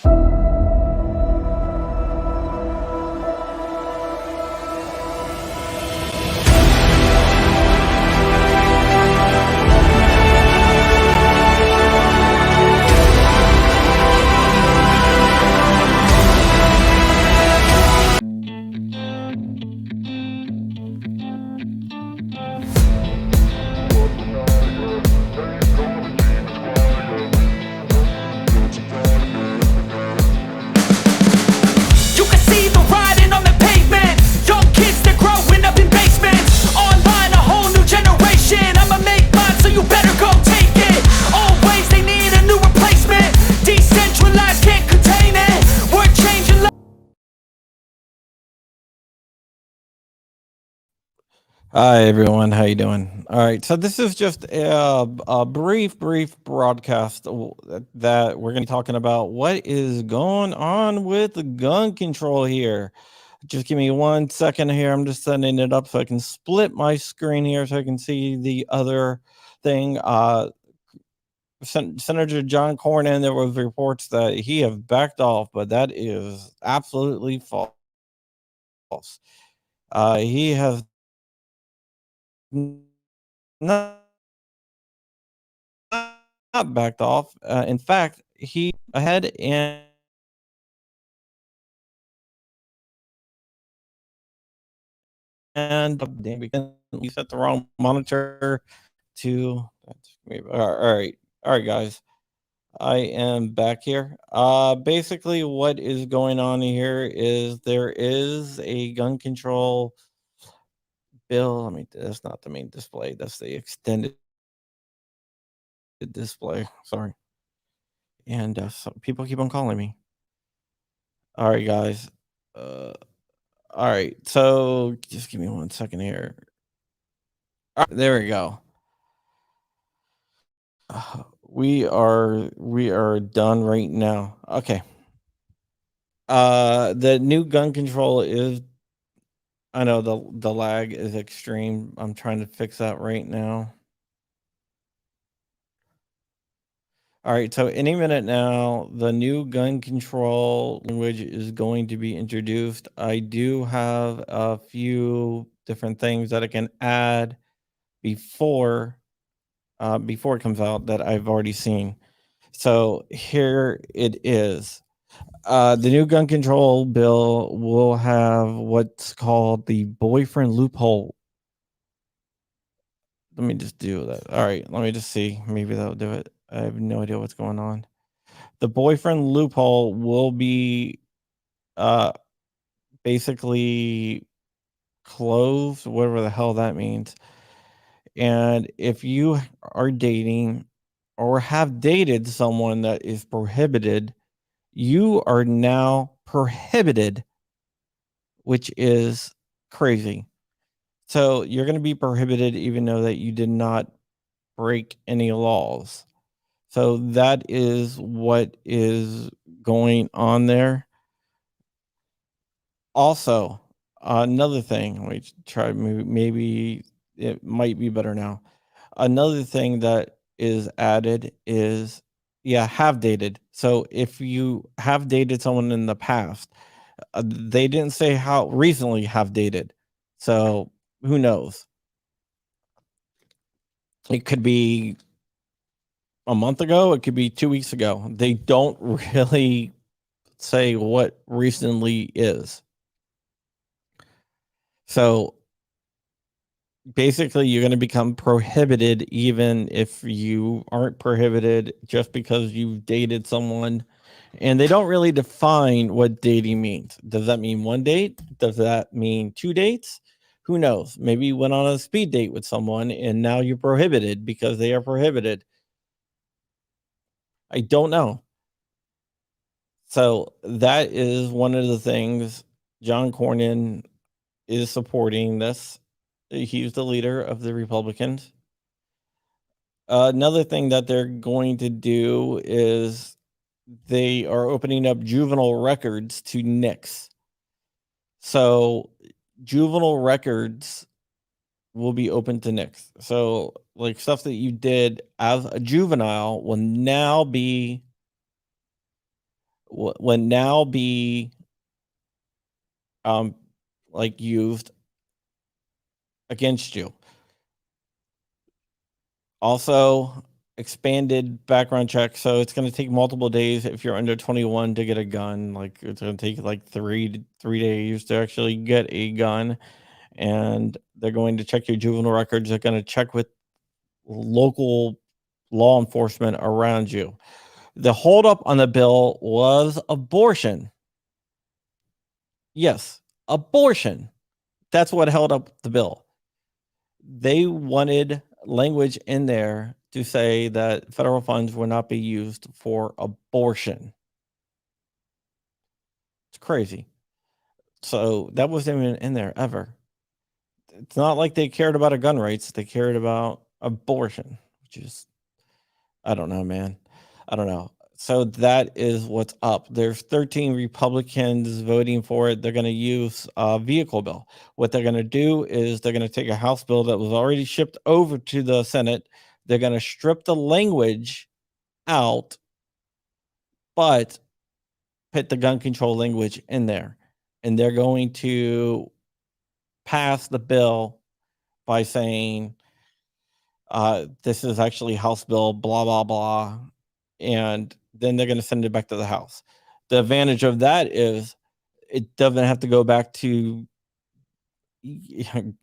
You can see the writing on the pavement. Young kids, they're growing up in basements. Online, a whole new generation. I'ma make mine, so you better go take it. Always, they need a new replacement. Decentralized, can't contain it. We're changing. Hi everyone, how you doing? All right, so this is just a brief broadcast that we're going to be talking about what is going on with the gun control here. Just give me 1 second here. I'm just setting it up so I can split my screen here so I can see the other thing. Senator John Cornyn, there was reports that he have backed off, but that is absolutely false. He has not backed off. In fact, he ahead and damn, we set the wrong monitor to. All right, guys. I am back here. Basically, what is going on here is there is a gun control bill. I mean, that's not the main display. That's the extended display. Sorry. And so people keep on calling me. All right, guys. All right. So just give me 1 second here. All right, there we go. We are done right now. Okay. The new gun control is. I know the lag is extreme. I'm trying to fix that right now. All right, so any minute now, the new gun control language is going to be introduced. I do have a few different things that I can add before it comes out that I've already seen. So here it is. The new gun control bill will have what's called the boyfriend loophole. Let me just do that. All right, let me just see. Maybe that'll do it. I have no idea what's going on. The boyfriend loophole will be uh basically closed, whatever the hell that means. And if you are dating or have dated someone that is prohibited, you are now prohibited, which is crazy. So you're going to be prohibited even though that you did not break any laws. So that is what is going on there. Also, another thing, let me try, maybe it might be better now. Another thing that is added is, yeah, have dated. So if you have dated someone in the past, they didn't say how recently have dated. So who knows? It could be a month ago, it could be 2 weeks ago. They don't really say what recently is. So basically, you're going to become prohibited even if you aren't prohibited just because you've dated someone. And they don't really define what dating means. Does that mean one date? Does that mean 2 dates? Who knows? Maybe you went on a speed date with someone and now you're prohibited because they are prohibited. I don't know. So that is one of the things John Cornyn is supporting this. He's the leader of the Republicans. Another thing that they're going to do is they are opening up juvenile records to NICS. So juvenile records will be open to NICS. So like stuff that you did as a juvenile will now be would now be like used against you. Also, expanded background check. So it's going to take multiple days if you're under 21 to get a gun. Like it's going to take like 3 days to actually get a gun, and they're going to check your juvenile records. They're going to check with local law enforcement around you. The holdup on the bill was abortion. Yes, abortion. That's what held up the bill. They wanted language in there to say that federal funds will not be used for abortion. It's crazy. So that wasn't even in there ever. It's not like they cared about gun rights. They cared about abortion, which is, I don't know, man. I don't know. So that is what's up. There's 13 Republicans voting for it. They're going to use a vehicle bill. What they're going to do is they're going to take a House bill that was already shipped over to the Senate. They're going to strip the language out, but put the gun control language in there. And they're going to pass the bill by saying, this is actually House bill, blah, blah, blah. And then they're going to send it back to the House. The advantage of that is it doesn't have to go back to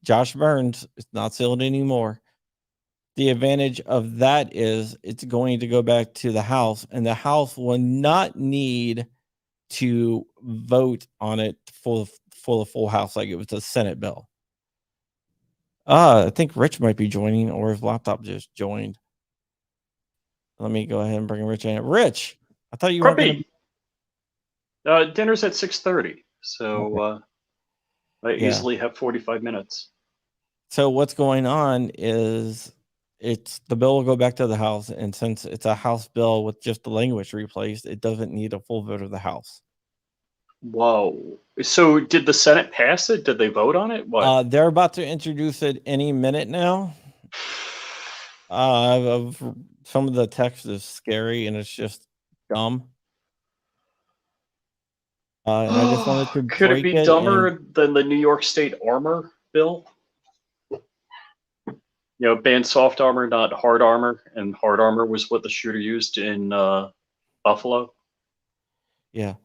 Josh Burns. It's not sealed anymore. The advantage of that is it's going to go back to the House, and the House will not need to vote on it for the full House like it was a Senate bill. I think Rich might be joining, or his laptop just joined. Let me go ahead and bring Rich in. Rich, I thought you weren't going to. Dinner's at 6:30, so okay. I easily have 45 minutes. So what's going on is the bill will go back to the House, and since it's a House bill with just the language replaced, it doesn't need a full vote of the House. Whoa. So did the Senate pass it? Did they vote on it? What? They're about to introduce it any minute now. Some of the text is scary and it's just dumb. And I just wanted to could it be dumber than the New York State armor bill? Ban soft armor, not hard armor, and hard armor was what the shooter used in Buffalo. Yeah.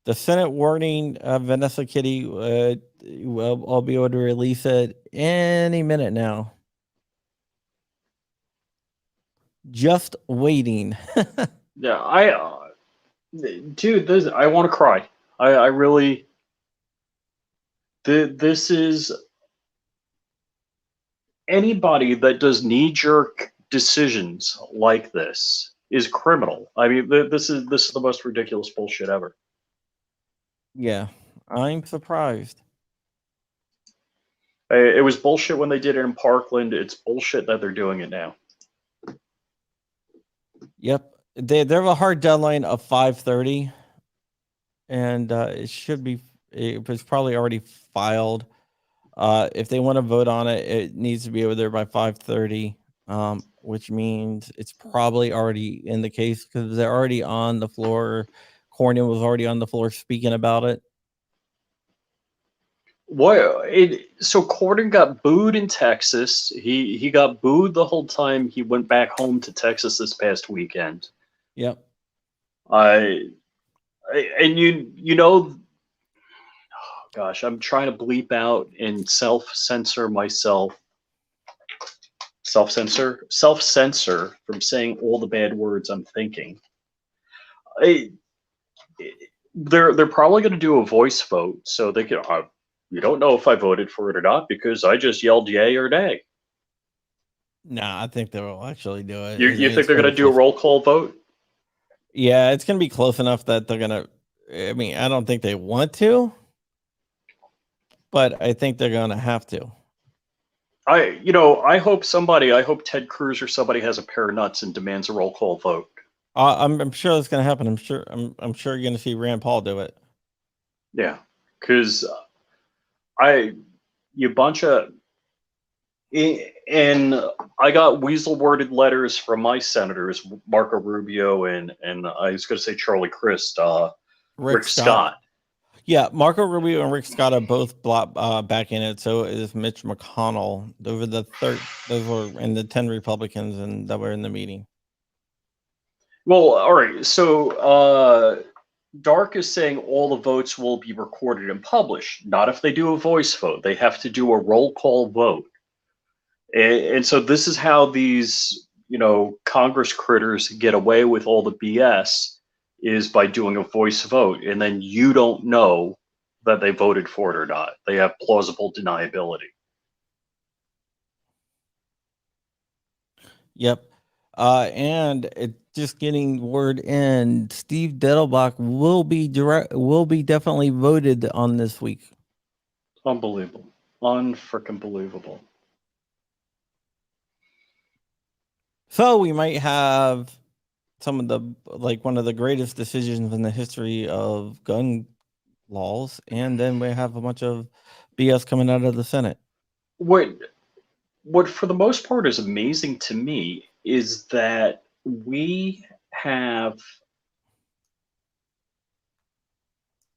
The Senate warning Vanessa Kitty, I'll be able to release it any minute now. Just waiting. Yeah, dude, I want to cry. I really, this is anybody that does knee-jerk decisions like this is criminal. I mean, this is the most ridiculous bullshit ever. Yeah, I'm surprised. It was bullshit when they did it in Parkland. It's bullshit that they're doing it now. Yep, they have a hard deadline of 5:30, and it was probably already filed. If they want to vote on it, it needs to be over there by 5:30, which means it's probably already in the case because they're already on the floor. Cornyn was already on the floor speaking about it. So Cornyn got booed in Texas. He got booed the whole time he went back home to Texas this past weekend. Yep. And you know, oh gosh, I'm trying to bleep out and self-censor myself. Self-censor from saying all the bad words I'm thinking. They're probably going to do a voice vote, so they can. You don't know if I voted for it or not because I just yelled yay or nay. Nah, I think they will actually do it. You think they're going to do a roll call vote? Yeah, it's going to be close enough that they're going to. I mean, I don't think they want to, but I think they're going to have to. I hope Ted Cruz or somebody has a pair of nuts and demands a roll call vote. I'm sure that's going to happen. I'm sure you're going to see Rand Paul do it. Yeah, because you bunch of, and I got weasel worded letters from my senators, Marco Rubio and I was going to say Charlie Crist, Rick Scott. Yeah, Marco Rubio and Rick Scott are both back in it. So is Mitch McConnell. Those were in the 10 Republicans and that were in the meeting. Well, all right. So Dark is saying all the votes will be recorded and published. Not if they do a voice vote. They have to do a roll call vote. And so this is how these, Congress critters get away with all the BS, is by doing a voice vote, and then you don't know that they voted for it or not. They have plausible deniability. Yep. And it just getting word in, Steve Dettelbach will be definitely voted on this week. Unbelievable. Unfreaking believable. So we might have some of the, one of the greatest decisions in the history of gun laws, and then we have a bunch of BS coming out of the Senate. What for the most part is amazing to me is that we have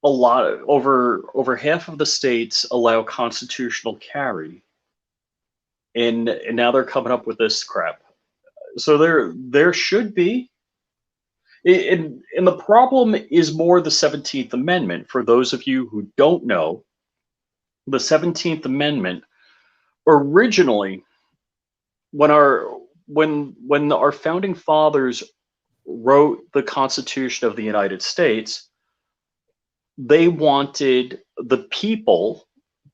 a lot of, over half of the states allow constitutional carry, and now they're coming up with this crap. So there should be, and the problem is more the 17th Amendment. For those of you who don't know, the 17th Amendment originally, when our founding fathers wrote the Constitution of the United States, they wanted the people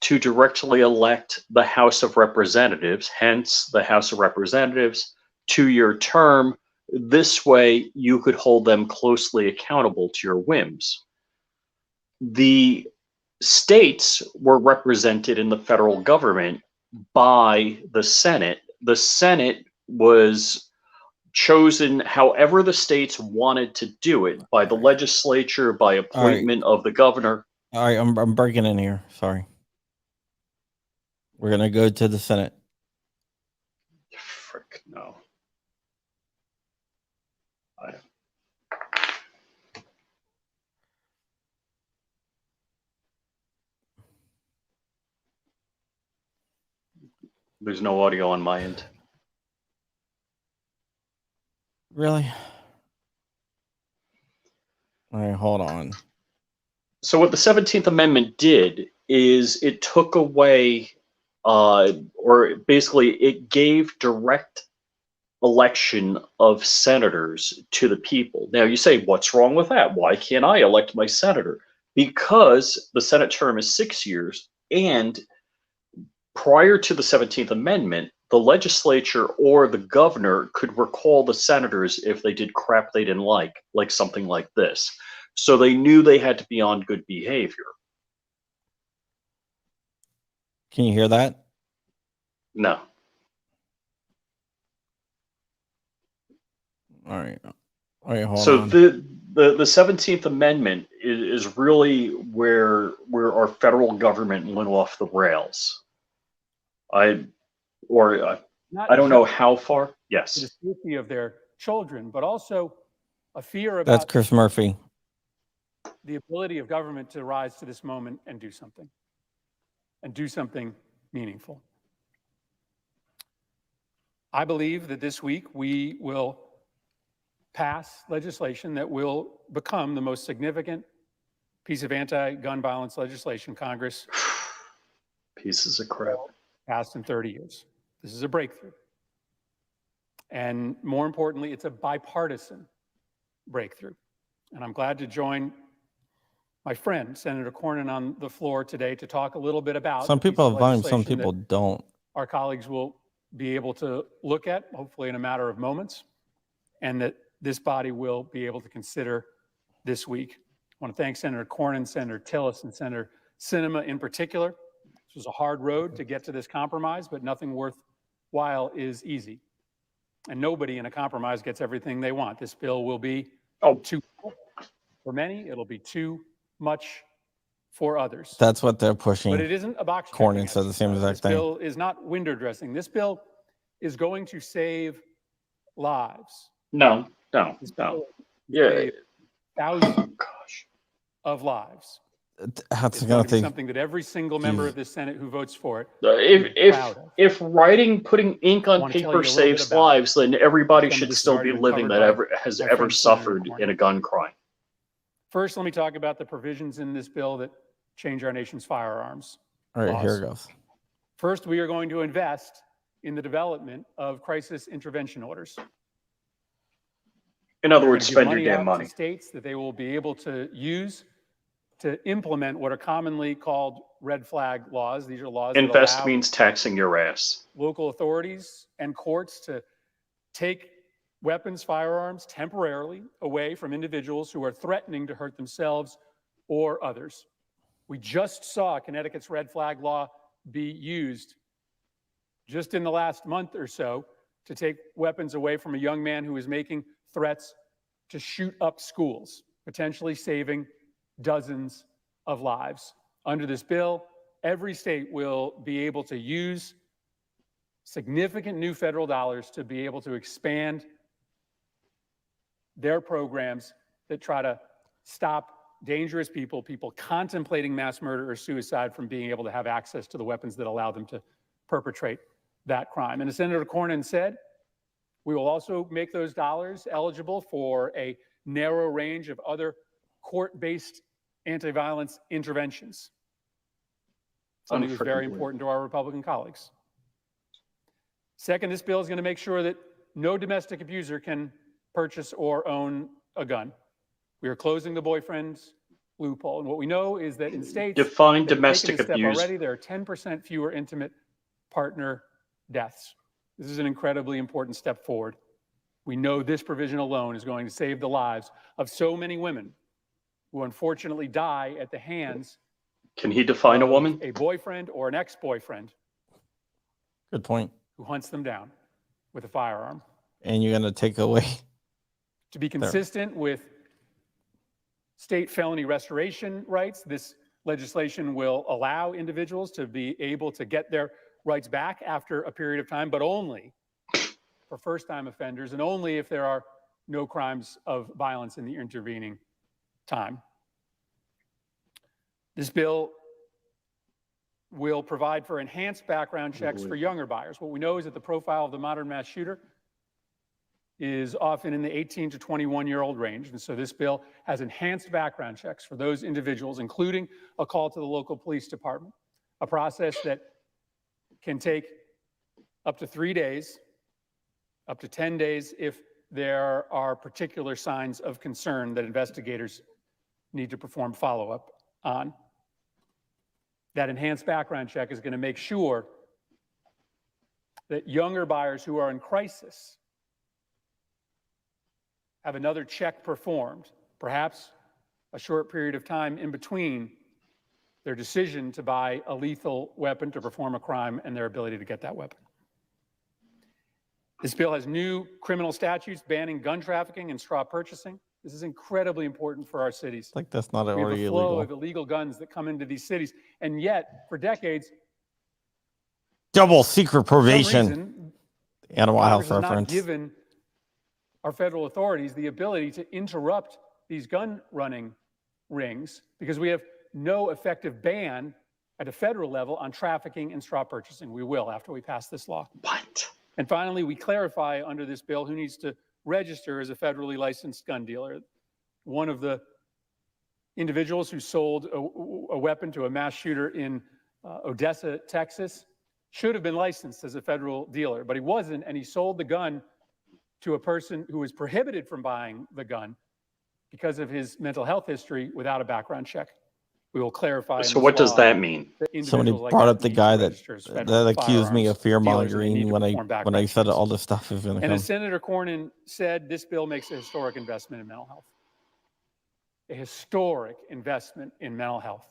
to directly elect the House of Representatives, hence the House of Representatives, 2-year term. This way, you could hold them closely accountable to your whims. The states were represented in the federal government by the Senate. The Senate was chosen however the states wanted to do it, by the legislature, by appointment of the governor. All right, I'm breaking in here. Sorry. We're going to go to the Senate. Frick, no. There's no audio on my end. Really? All right, hold on. So what the 17th Amendment did is it took away, or basically it gave direct election of senators to the people. Now you say, what's wrong with that? Why can't I elect my senator? Because the Senate term is 6 years, and prior to the 17th Amendment, the legislature or the governor could recall the senators if they did crap they didn't like something like this. So they knew they had to be on good behavior. Can you hear that? No. All right, hold so on. the 17th Amendment is really where our federal government went off the rails. I don't know how far. Yes. The safety of their children, but also a fear about That's Chris Murphy. The ability of government to rise to this moment and do something meaningful. I believe that this week we will pass legislation that will become the most significant piece of anti-gun violence legislation Congress pieces of crap passed in 30 years. This is a breakthrough. And more importantly, it's a bipartisan breakthrough. And I'm glad to join my friend, Senator Cornyn, on the floor today to talk a little bit about some people have volume, some people don't. Our colleagues will be able to look at, hopefully in a matter of moments, and that this body will be able to consider this week. I want to thank Senator Cornyn, Senator Tillis, and Senator Sinema in particular. This was a hard road to get to this compromise, but nothing worthwhile is easy. And nobody in a compromise gets everything they want. This bill will be too for many. It'll be too much for others. That's what they're pushing. But it isn't a box. Cornyn said the same exact thing. This bill is not window dressing. This bill is going to save lives. No. Yeah. Thousands of lives. That's It's going going to to be take. something that every single member of the Senate who votes for it If proud of. if writing, putting ink I on want to tell paper you a little bit saves about lives, then everybody some of should this has still already be been living covered that by has my ever friend Senator suffered Cornyn. in a gun crime. First, let me talk about the provisions in this bill that change our nation's firearms All right, here laws. it goes. First, we are going to invest in the development of crisis intervention orders. In other We're words, gonna give spend your damn out money. to states that they will be able to use to implement what are commonly called red flag laws. These are laws that Invest allow means taxing your ass. local authorities and courts to take weapons, firearms temporarily away from individuals who are threatening to hurt themselves or others. We just saw Connecticut's red flag law be used just in the last month or so to take weapons away from a young man who was making threats to shoot up schools, potentially saving dozens of lives. Under this bill, every state will be able to use significant new federal dollars to be able to expand their programs that try to stop dangerous people, people contemplating mass murder or suicide, from being able to have access to the weapons that allow them to perpetrate that crime. And as Senator Cornyn said, we will also make those dollars eligible for a narrow range of other court-based anti-violence interventions. Something that was very important to our Republican colleagues. Second, this bill is going to make sure that no domestic abuser can purchase or own a gun. We are closing the boyfriend's loophole. And what we know is that in states Define that have domestic taken this step abuse. already, there are 10% fewer intimate partner deaths. This is an incredibly important step forward. We know this provision alone is going to save the lives of so many women who unfortunately die at the hands Can he define a of woman? a boyfriend or an ex-boyfriend Good point. who hunts them down with a firearm. And you're going to take away. To be consistent with state felony restoration rights, this legislation will allow individuals to be able to get their rights back after a period of time, but only for first-time offenders and only if there are no crimes of violence in the intervening time. This bill will provide for enhanced background checks for younger buyers. What we know is that the profile of the modern mass shooter is often in the 18 to 21-year-old range. And so this bill has enhanced background checks for those individuals, including a call to the local police department, a process that can take up to 3 days, up to 10 days if there are particular signs of concern that investigators need to perform follow-up on. That enhanced background check is going to make sure that younger buyers who are in crisis have another check performed, perhaps a short period of time in between their decision to buy a lethal weapon to perform a crime and their ability to get that weapon. This bill has new criminal statutes banning gun trafficking and straw purchasing. This is incredibly important for our cities. Like that's not We have already a flow illegal. of illegal guns that come into these cities, and yet, for decades, Double secret for some probation. reason, Animal Congress health has not reference. given our federal authorities the ability to interrupt these gun running rings because we have no effective ban at a federal level on trafficking and straw purchasing. We will after we pass this law. What? And finally, we clarify under this bill who needs to register as a federally licensed gun dealer. One of the individuals who sold a weapon to a mass shooter in Odessa, Texas, should have been licensed as a federal dealer, but he wasn't, and he sold the gun to a person who was prohibited from buying the gun because of his mental health history without a background check. We will clarify. So what does that mean? Somebody brought up the guy that accused me of fear mongering when I said all this stuff is going to And come. as Senator Cornyn said, this bill makes a historic investment in mental health. A historic investment in mental health.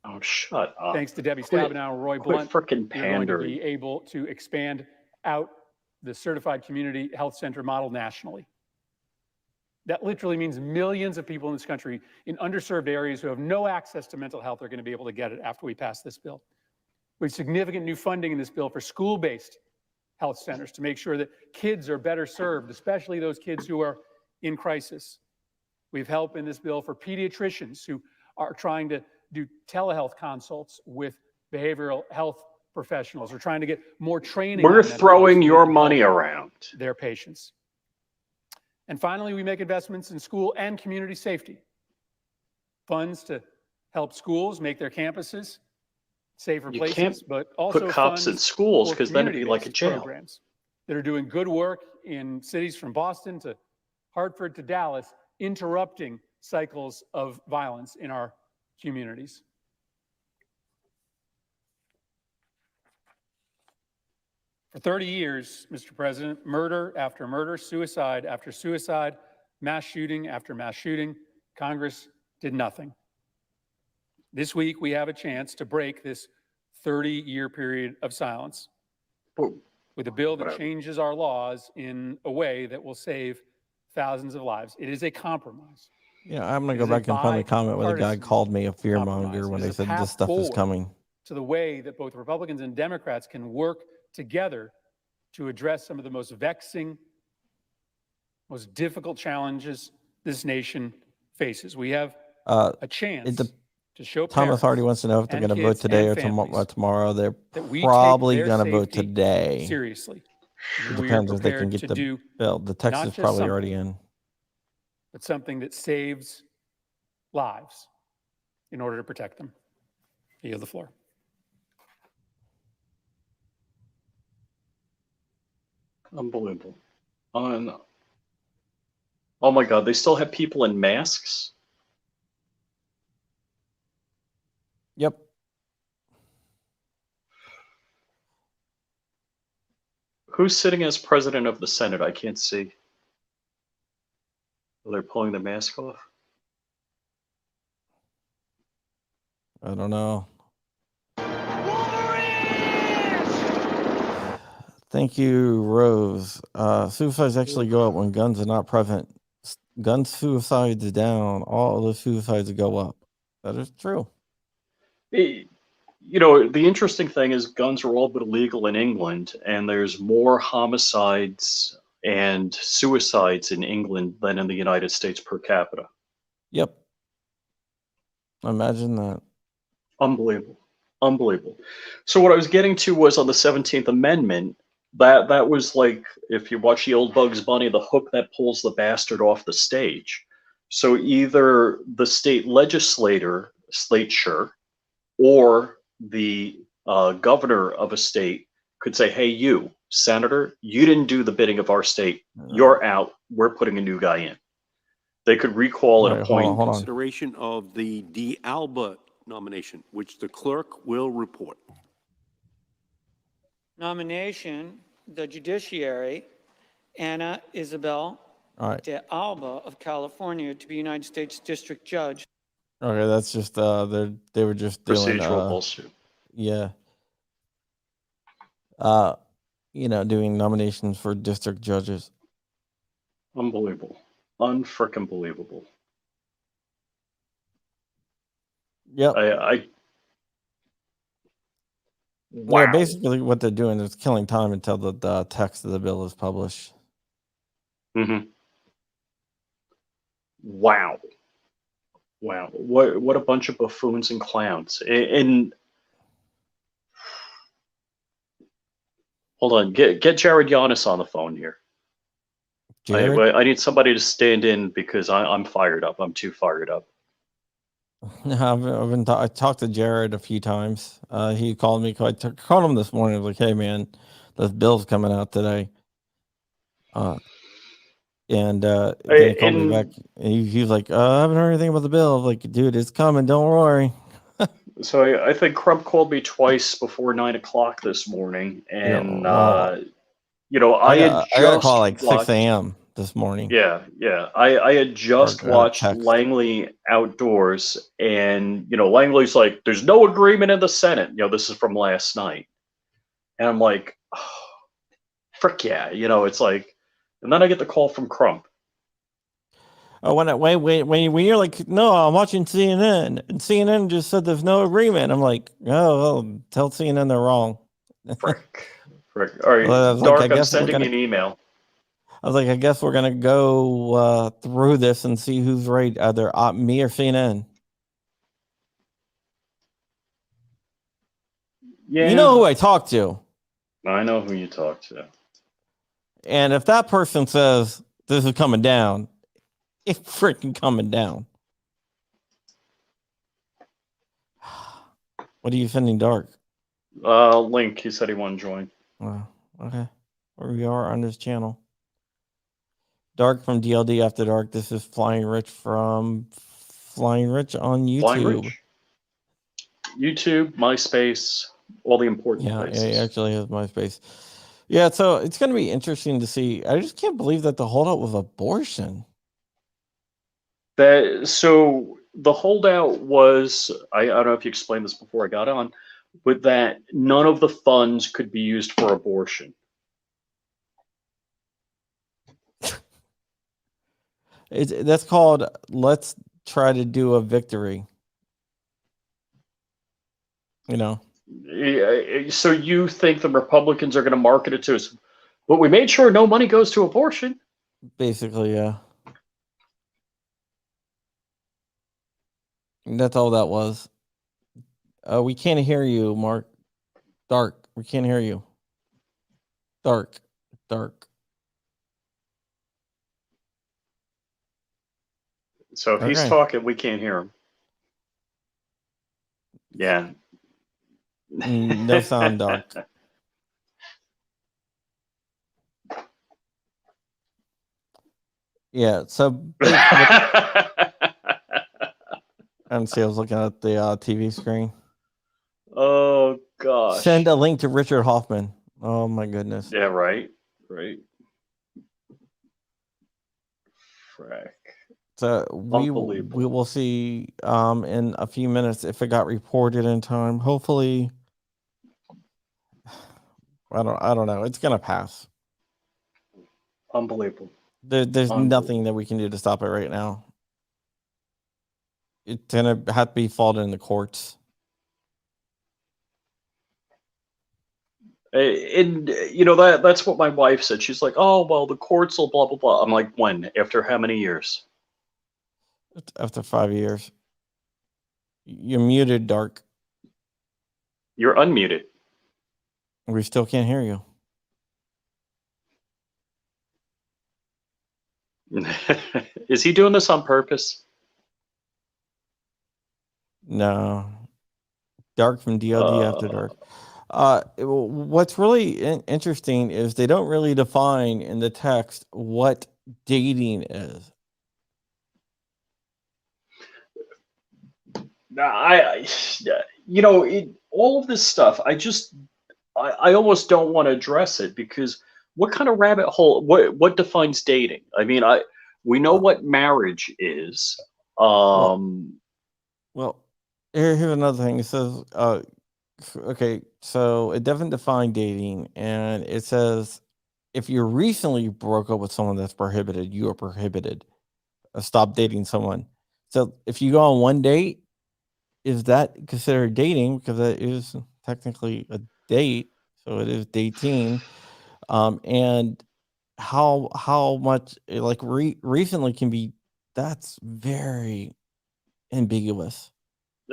Oh, shut up. Thanks to Debbie Stabenow and Roy Blunt, frickin' we're going to be pandering. able to expand out the certified community health center model nationally. That literally means millions of people in this country in underserved areas who have no access to mental health are going to be able to get it after we pass this bill. We have significant new funding in this bill for school-based health centers to make sure that kids are better served, especially those kids who are in crisis. We have help in this bill for pediatricians who are trying to do telehealth consults with behavioral health professionals. We're trying to get more training. We're on mental throwing health so your they can help money around. their patients. And finally, we make investments in school and community safety. Funds to help schools make their campuses safer You places, can't but also put cops in funds schools for because then it'd be like a community-based jail. programs that are doing good work in cities from Boston to Hartford to Dallas, interrupting cycles of violence in our communities. For 30 years, Mr. President, murder after murder, suicide after suicide, mass shooting after mass shooting, Congress did nothing. This week, we have a chance to break this 30-year period of silence with a bill that changes our laws in a way that will save thousands of lives. It is a compromise. Yeah, I'm going to go back and find a comment where the guy called me a fearmonger when they said this stuff is coming. To the way that both Republicans and Democrats can work together to address some of the most vexing, most difficult challenges this nation faces. We have a chance to show Thomas already wants to know if they're going to vote today or tomorrow. They're probably going to vote today. Seriously. It depends if they can get the bill. The text is probably already in. But something that saves lives in order to protect them. I yield the floor. Unbelievable. Oh my God, they still have people in masks? Yep. Who's sitting as president of the Senate? I can't see. Oh, they're pulling the mask off? I don't know. Thank you, Rose. Suicides actually go up when guns are not present. Gun suicides down. All the suicides go up. That is true. You know, the interesting thing is guns are all but illegal in England, and there's more homicides and suicides in England than in the United States per capita. Yep. Imagine that. Unbelievable. Unbelievable. So what I was getting to was on the 17th Amendment, that was like, if you watch the old Bugs Bunny, the hook that pulls the bastard off the stage. So either the state legislature or the governor of a state could say, hey, you, senator, you didn't do the bidding of our state. You're out. We're putting a new guy in. They could recall and appoint. Hold on. Consideration of the D'Alba nomination, which the clerk will report. Nomination, the judiciary, Anna Isabel D'Alba of California to be United States District Judge. Okay, that's just they were just doing procedural bullshit. Yeah. Doing nominations for district judges. Unbelievable. Unfrickin' believable. Yep. Wow. Yeah, basically what they're doing is killing time until the text of the bill is published. Mm-hmm. Wow. Wow. What a bunch of buffoons and clowns. And hold on, get Jared Giannis on the phone here. I need somebody to stand in because I'm fired up. I'm too fired up. I talked to Jared a few times. He called me. I called him this morning. I was like, "Hey, man, this bill's coming out today." Then he called me back. And he was like, "I haven't heard anything about the bill." I was like, "Dude, it's coming. Don't worry." So I think Crump called me twice before 9 o'clock this morning, and I got a call like 6 a.m. this morning. Yeah. I had just watched Langley Outdoors, and Langley's like, "There's no agreement in the Senate." This is from last night, and I'm like, oh, "Frick yeah!" It's like, and then I get the call from Crump. Oh, when you're like, "No, I'm watching CNN," and CNN just said there's no agreement. I'm like, "Oh, well, tell CNN they're wrong." Frick. All right, Dark, I'm sending you an email. I was like, I guess we're going to go through this and see who's right, either me or CNN. Yeah, You know who I talk to. I know who you talk to. And if that person says this is coming down, it's freaking coming down. What are you sending, Dark? Link, he said he wanted to join. Okay. Where we are on this channel. Dark from DLD After Dark. This is Flying Rich from Flying Rich on YouTube. Flying Rich? YouTube, MySpace, all the important places. Yeah, he actually has MySpace. Yeah, so it's going to be interesting to see. I just can't believe that the holdout was abortion. So the holdout was, I don't know if you explained this before I got on, but that none of the funds could be used for abortion. That's called let's try to do a victory. You know. So you think the Republicans are going to market it to us? But we made sure no money goes to abortion. Basically, yeah. And that's all that was. We can't hear you, Mark. Dark. We can't hear you. Dark. So if he's talking, we can't hear him. Yeah. No sound, Dark. Yeah, so and see, I was looking at the TV screen. Oh gosh. Send a link to Richard Hoffman. Oh my goodness. Yeah, right. Frack. So we will see in a few minutes if it got reported in time. Hopefully, I don't know. It's gonna pass. Unbelievable. There's nothing that we can do to stop it right now. It's gonna have to be fought in the courts. And you know that's what my wife said. She's like, "Oh well, the courts will blah blah blah." I'm like, "When? After how many years?" After 5 years. You're muted, Dark. You're unmuted. We still can't hear you. Is he doing this on purpose? No. Dark from DLD After Dark. What's really interesting is they don't really define in the text what dating is. All of this stuff, I almost don't want to address it because what kind of rabbit hole? What defines dating? I mean, we know what marriage is. Well, here's another thing. It says, okay, so it doesn't define dating, and it says if you recently broke up with someone that's prohibited, you are prohibited. Stop dating someone. So if you go on one date, is that considered dating? Because that is technically a date, so it is dating. And how much like recently can be? That's very ambiguous.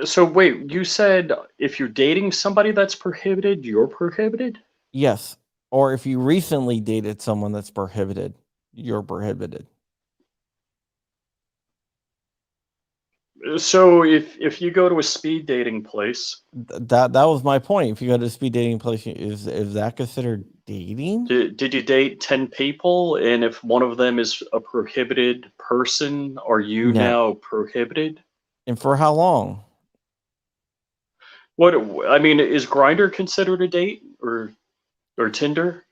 So wait, you said if you're dating somebody that's prohibited, you're prohibited? Yes. Or if you recently dated someone that's prohibited, you're prohibited. So if you go to a speed dating place, that was my point. If you go to a speed dating place, is that considered dating? Did you date 10 people, and if one of them is a prohibited person, are you now prohibited? And for how long? What I mean, is Grindr considered a date or Tinder?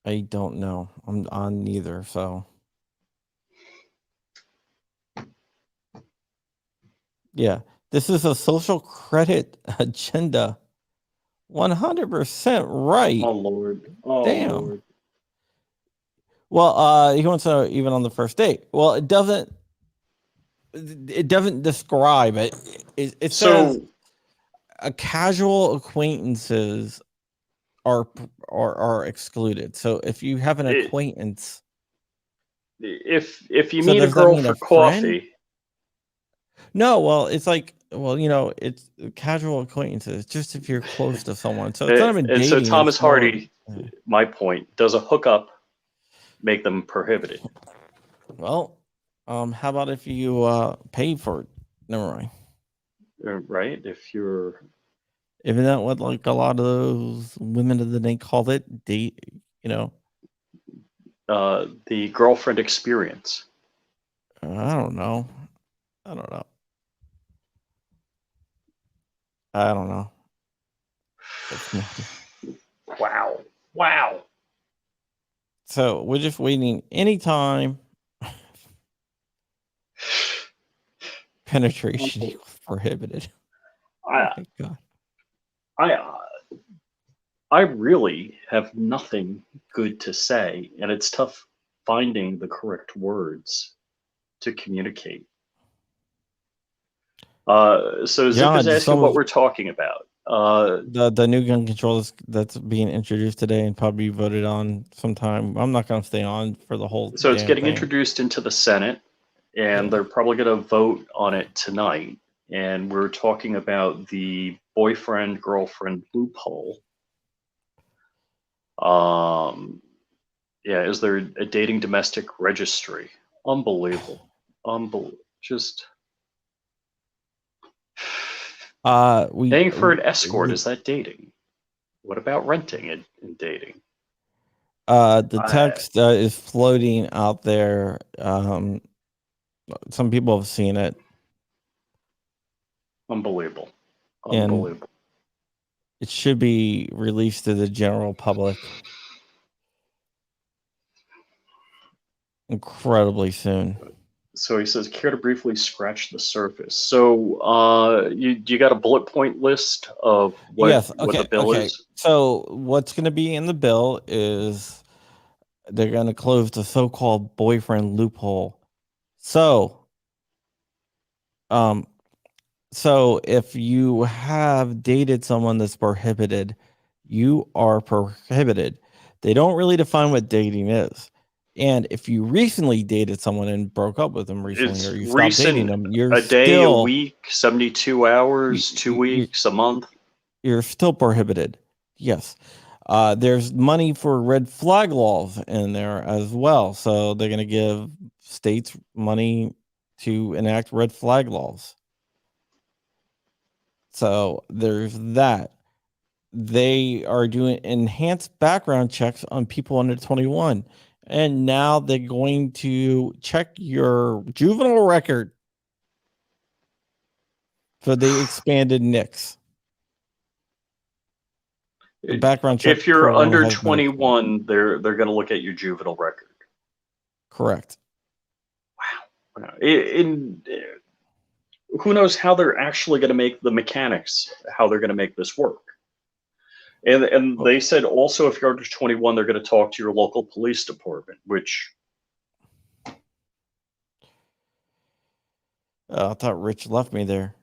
I don't know. I'm on neither, so. Yeah, this is a social credit agenda. 100% right. Oh Lord! Oh damn. Lord. Well, he wants to know even on the first date. Well, it doesn't describe it. It says casual acquaintances are excluded. So if you have an acquaintance, if you meet a girl for coffee. No, well, it's like, well, it's casual acquaintances, just if you're close to someone. So it's not even And so dating. Thomas It's more. Hardy, my point, does a hookup make them prohibited? Well, how about if you pay for it? Never mind. Right? If you're Isn't that what like a lot of those women of the day call it? Date, the girlfriend experience. I don't know. I don't know. I don't know. Wow. Wow. So we're just waiting anytime penetration equals prohibited. Oh my God. I really have nothing good to say, and it's tough finding the correct words to communicate. So Zook John, is asking what we're talking about. the new gun control that's being introduced today and probably voted on sometime. I'm not going to stay on for the whole. So it's getting thing. introduced into the Senate, and they're probably going to vote on it tonight. And we're talking about the boyfriend-girlfriend loophole. Yeah, is there a dating domestic registry? Unbelievable. Just paying for an escort, is that dating? What about renting it and dating? The text is floating out there. Some people have seen it. Unbelievable. And it should be released to the general public incredibly soon. So he says, care to briefly scratch the surface. So you got a bullet point list of what the bill is? So what's going to be in the bill is they're going to close the so-called boyfriend loophole. So if you have dated someone that's prohibited, you are prohibited. They don't really define what dating is. And if you recently dated someone and broke up with them recently, or you stopped dating them, you're a day, a week, 72 hours, 2 weeks, a month. You're still prohibited. Yes. There's money for red flag laws in there as well. So they're going to give states money to enact red flag laws. So there's that. They are doing enhanced background checks on people under 21. And now they're going to check your juvenile record. So they expanded NICS. The background check. If you're under 21, they're going to look at your juvenile record. Correct. Wow. Who knows how they're actually going to make the mechanics, how they're going to make this work. And they said also if you're under 21, they're going to talk to your local police department, which... I thought Rich left me there.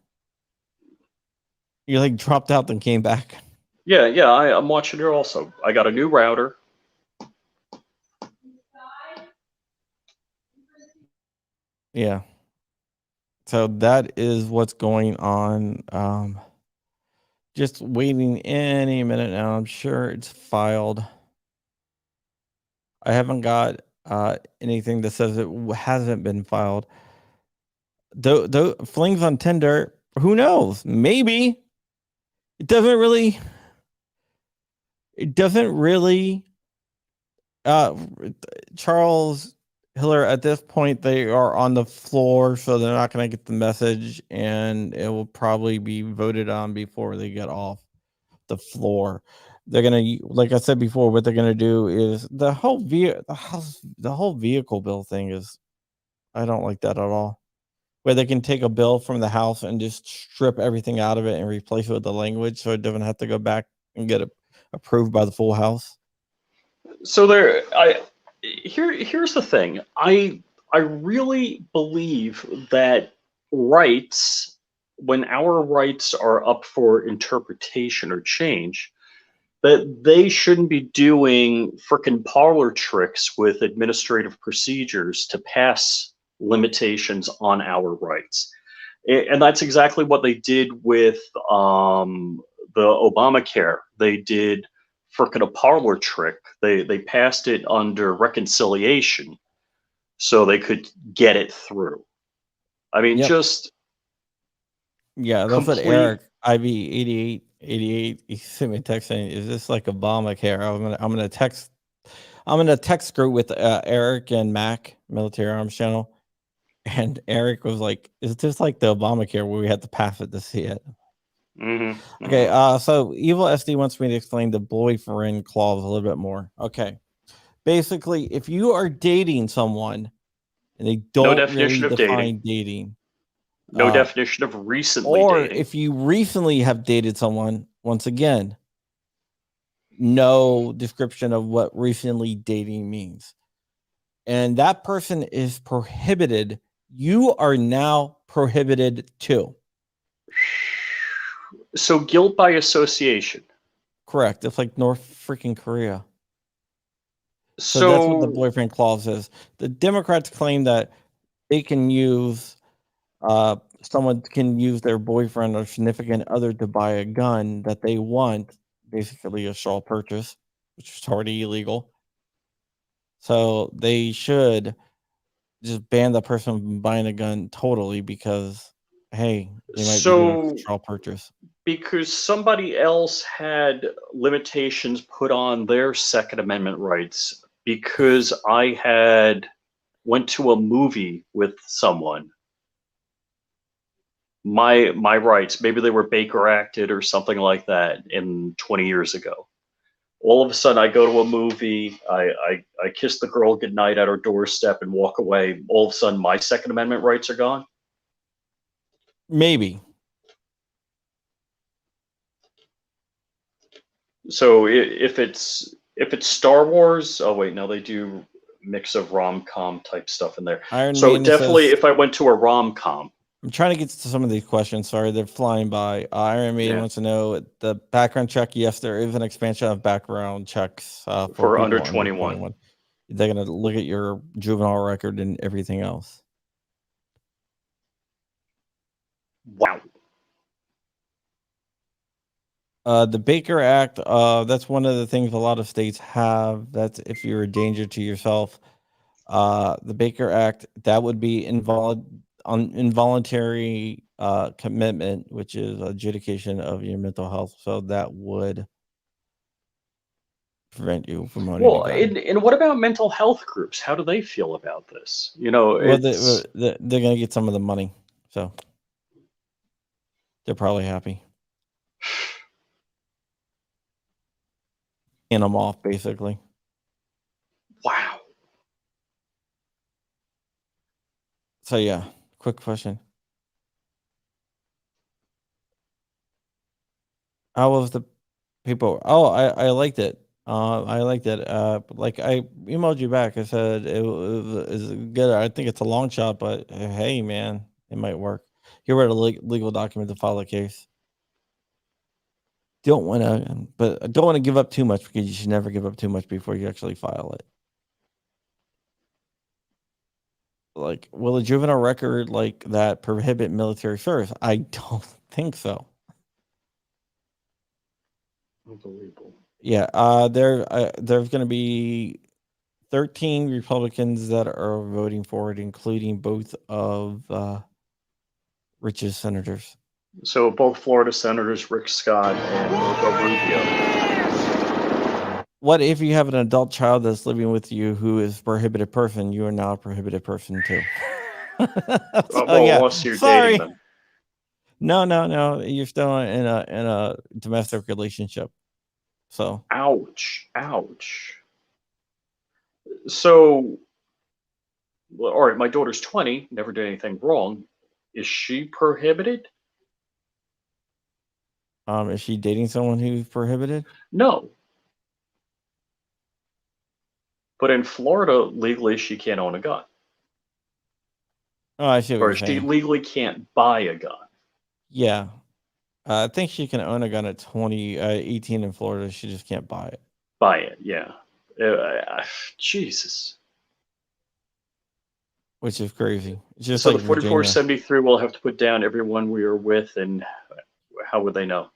You like dropped out then came back. Yeah, I'm watching it also. I got a new router. Yeah. So that is what's going on. Just waiting any minute now. I'm sure it's filed. I haven't got anything that says it hasn't been filed. The flings on Tinder, who knows? Maybe. It doesn't really Charles Hiller, at this point, they are on the floor, so they're not going to get the message, and it will probably be voted on before they get off the floor. They're going to, like I said before, what they're going to do is the whole vehicle bill thing is, I don't like that at all. Where they can take a bill from the House and just strip everything out of it and replace it with the language, so it doesn't have to go back and get approved by the full House. So here's the thing. I really believe that rights, when our rights are up for interpretation or change, that they shouldn't be doing frickin' parlor tricks with administrative procedures to pass limitations on our rights. And that's exactly what they did with the Obamacare. They did frickin' a parlor trick. They passed it under reconciliation so they could get it through. I mean, Yep. just Yeah, that's what complete. Eric IV8888 he sent me a text saying, "Is this like Obamacare?" I'm gonna text group with Eric and Mac Military Arms Channel, and Eric was like, "Is this like the Obamacare where we had to pass it to see it?" Okay, so Evil SD wants me to explain the boyfriend clause a little bit more. Okay, basically, if you are dating someone and they No don't definition really of define dating. dating, No definition of recently or dating. if you recently have dated someone, once again, no description of what recently dating means. And that person is prohibited. You are now prohibited too. So guilt by association. Correct. It's like North freaking Korea. So that's what the boyfriend clause is. The Democrats claim that they can use someone can use their boyfriend or significant other to buy a gun that they want, basically a straw purchase, which is already illegal. So they should just ban the person from buying a gun totally because, hey, they might be doing a straw purchase. Because somebody else had limitations put on their Second Amendment rights because I had went to a movie with someone. My rights, maybe they were Baker acted or something like that in 20 years ago. All of a sudden I go to a movie, I kiss the girl goodnight at her doorstep and walk away. All of a sudden my Second Amendment rights are gone? Maybe. So if it's Star Wars, oh wait, no, they do mix of rom-com type stuff in there. So definitely if I went to a rom-com. I'm trying to get to some of these questions. Sorry, they're flying by. Iron Maiden wants to know the background check. Yes, there is an expansion of background checks for under 21. They're going to look at your juvenile record and everything else. Wow. The Baker Act, that's one of the things a lot of states have. That's if you're a danger to yourself. The Baker Act, that would be involuntary commitment, which is adjudication of your mental health. So that would prevent you from owning a gun. And what about mental health groups? How do they feel about this? You know, well, they're going to get some of the money, so they're probably happy. And I'm off, basically. Wow. So yeah, quick question. How was the people? Oh, I liked it. I liked it. Like I emailed you back. I said it was good. I think it's a long shot, but hey, man, it might work. Here were the legal document to file a case. Don't want to, but I don't want to give up too much because you should never give up too much before you actually file it. Like, will a juvenile record like that prohibit military service? I don't think so. Unbelievable. Yeah, there's going to be 13 Republicans that are voting for it, including both of Rich's senators. So both Florida senators, Rick Scott and Rubio. What if you have an adult child that's living with you who is a prohibited person? You are now a prohibited person too. Unless you're dating them. No. You're still in a domestic relationship. So. Ouch. So, well, all right, my daughter's 20, never did anything wrong. Is she prohibited? Is she dating someone who's prohibited? No. But in Florida, legally, she can't own a gun. Oh, I see what you're saying. She legally can't buy a gun. Yeah. I think she can own a gun at 18 in Florida. She just can't buy it. Buy it, yeah. Jesus. which is crazy. It's just So like the Virginia. 4473 will have to put down everyone we are with, and how would they know?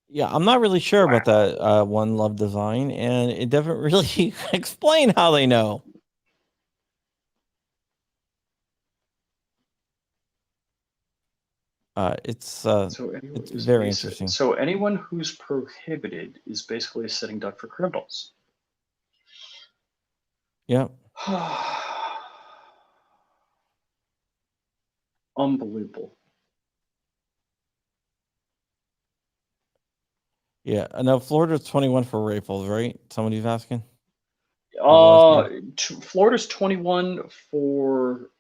Yeah, I'm not really sure about that One Love design, and it doesn't really explain how they know. It's very interesting. So anyone who's prohibited is basically a sitting duck for criminals. Yeah. Unbelievable. Yeah, I know Florida's 21 for rifles, right? Somebody's asking. Florida's 21 for.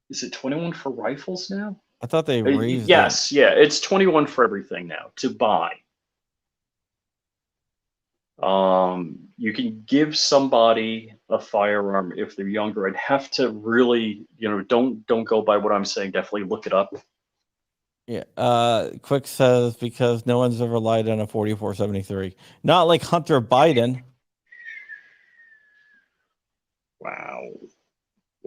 Is it 21 for rifles now? I thought they raised yes, yeah, it's 21 for everything now to buy. You can give somebody a firearm if they're younger. I'd have to really, don't go by what I'm saying. Definitely look it up. Yeah. Quick says because no one's ever lied on a 4473. Not like Hunter Biden. Wow.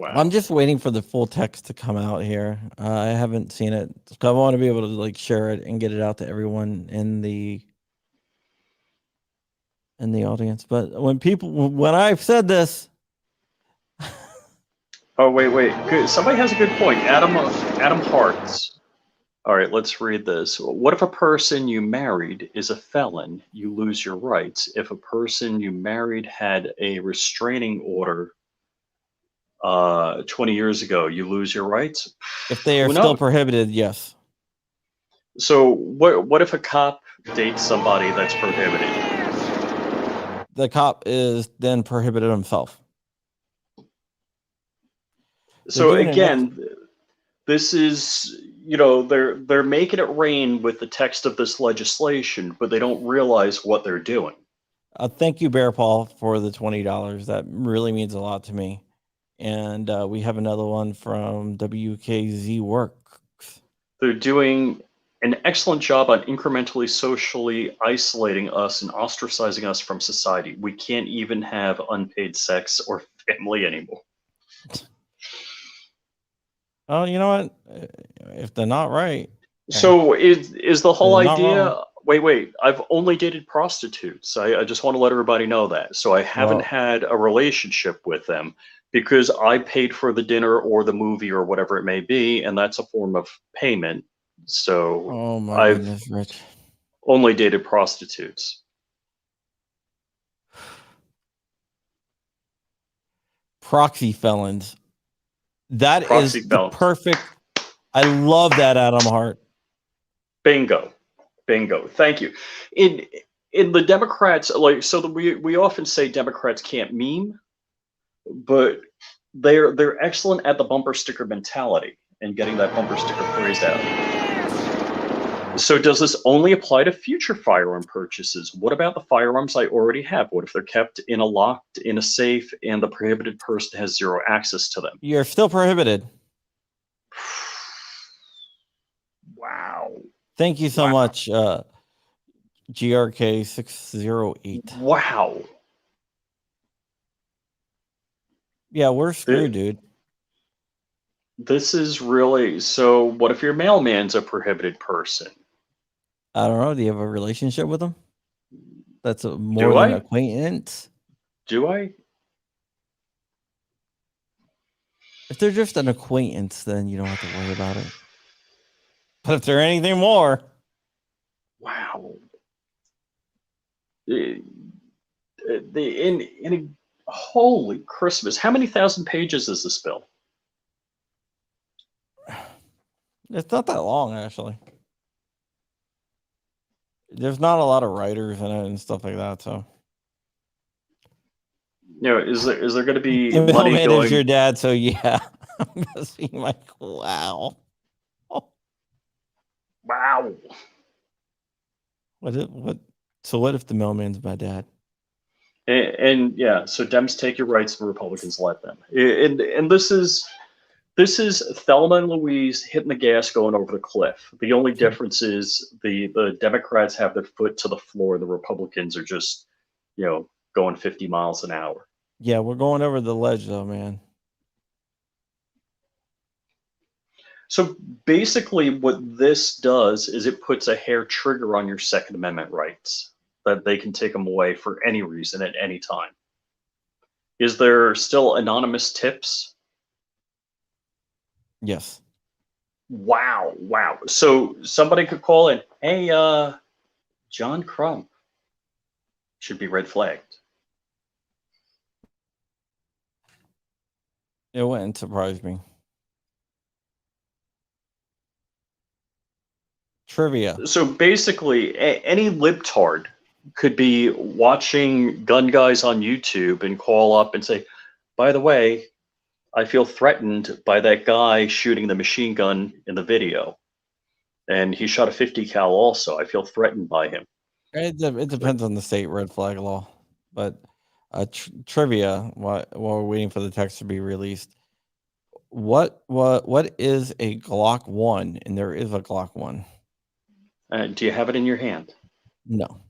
I'm just waiting for the full text to come out here. I haven't seen it. So I want to be able to like share it and get it out to everyone in the audience. But when I've said this. Oh, wait. Good. Somebody has a good point. Adam Hartz. All right, let's read this. What if a person you married is a felon? You lose your rights. If a person you married had a restraining order 20 years ago, you lose your rights? If they are still prohibited, yes. So what if a cop dates somebody that's prohibited? The cop is then prohibited himself. So again, this is, they're making it rain with the text of this legislation, but they don't realize what they're doing. Thank you, Bear Paul, for the $20. That really means a lot to me. And we have another one from WKZ Works. They're doing an excellent job on incrementally socially isolating us and ostracizing us from society. We can't even have unpaid sex or family anymore. Oh, you know what? If they're not right. So is the whole idea? Wait. I've only dated prostitutes. I just want to let everybody know that. So I haven't had a relationship with them because I paid for the dinner or the movie or whatever it may be, and that's a form of payment. So I've goodness, Rich. Only dated prostitutes. Proxy felons. That is the perfect. I love that, Adam Hart. Bingo. Thank you. In the Democrats, we often say Democrats can't meme, but they're excellent at the bumper sticker mentality and getting that bumper sticker phrase out. So does this only apply to future firearm purchases? What about the firearms I already have? What if they're kept locked in a safe and the prohibited person has zero access to them? You're still prohibited. Wow. Thank you so much, GRK608. Wow. Yeah, we're screwed, dude. This is really, so what if your mailman's a prohibited person? I don't know. Do you have a relationship with them? That's more than acquaintance. Do I? If they're just an acquaintance, then you don't have to worry about it. But if they're anything more. Wow. Holy Christmas. How many thousand pages is this bill? It's not that long, actually. There's not a lot of writers in it and stuff like that, so. Is there going to be the money going? Is your dad, so yeah. I'm guessing like, wow. Oh. Wow. What if the mailman's my dad? And yeah, so Dems take your rights and Republicans let them. And this is Thelma and Louise hitting the gas going over the cliff. The only difference is the Democrats have their foot to the floor. The Republicans are just going 50 miles an hour. Yeah, we're going over the ledge though, man. So basically what this does is it puts a hair trigger on your Second Amendment rights that they can take them away for any reason at any time. Is there still anonymous tips? Yes. Wow. So somebody could call in, hey, John Crump should be red flagged. It wouldn't surprise me. Trivia. So basically, any libtard could be watching gun guys on YouTube and call up and say, by the way, I feel threatened by that guy shooting the machine gun in the video. And he shot a 50 cal also. I feel threatened by him. It depends on the state red flag law. But trivia, while we're waiting for the text to be released, what is a Glock 1? And there is a Glock 1. Do you have it in your hand? No.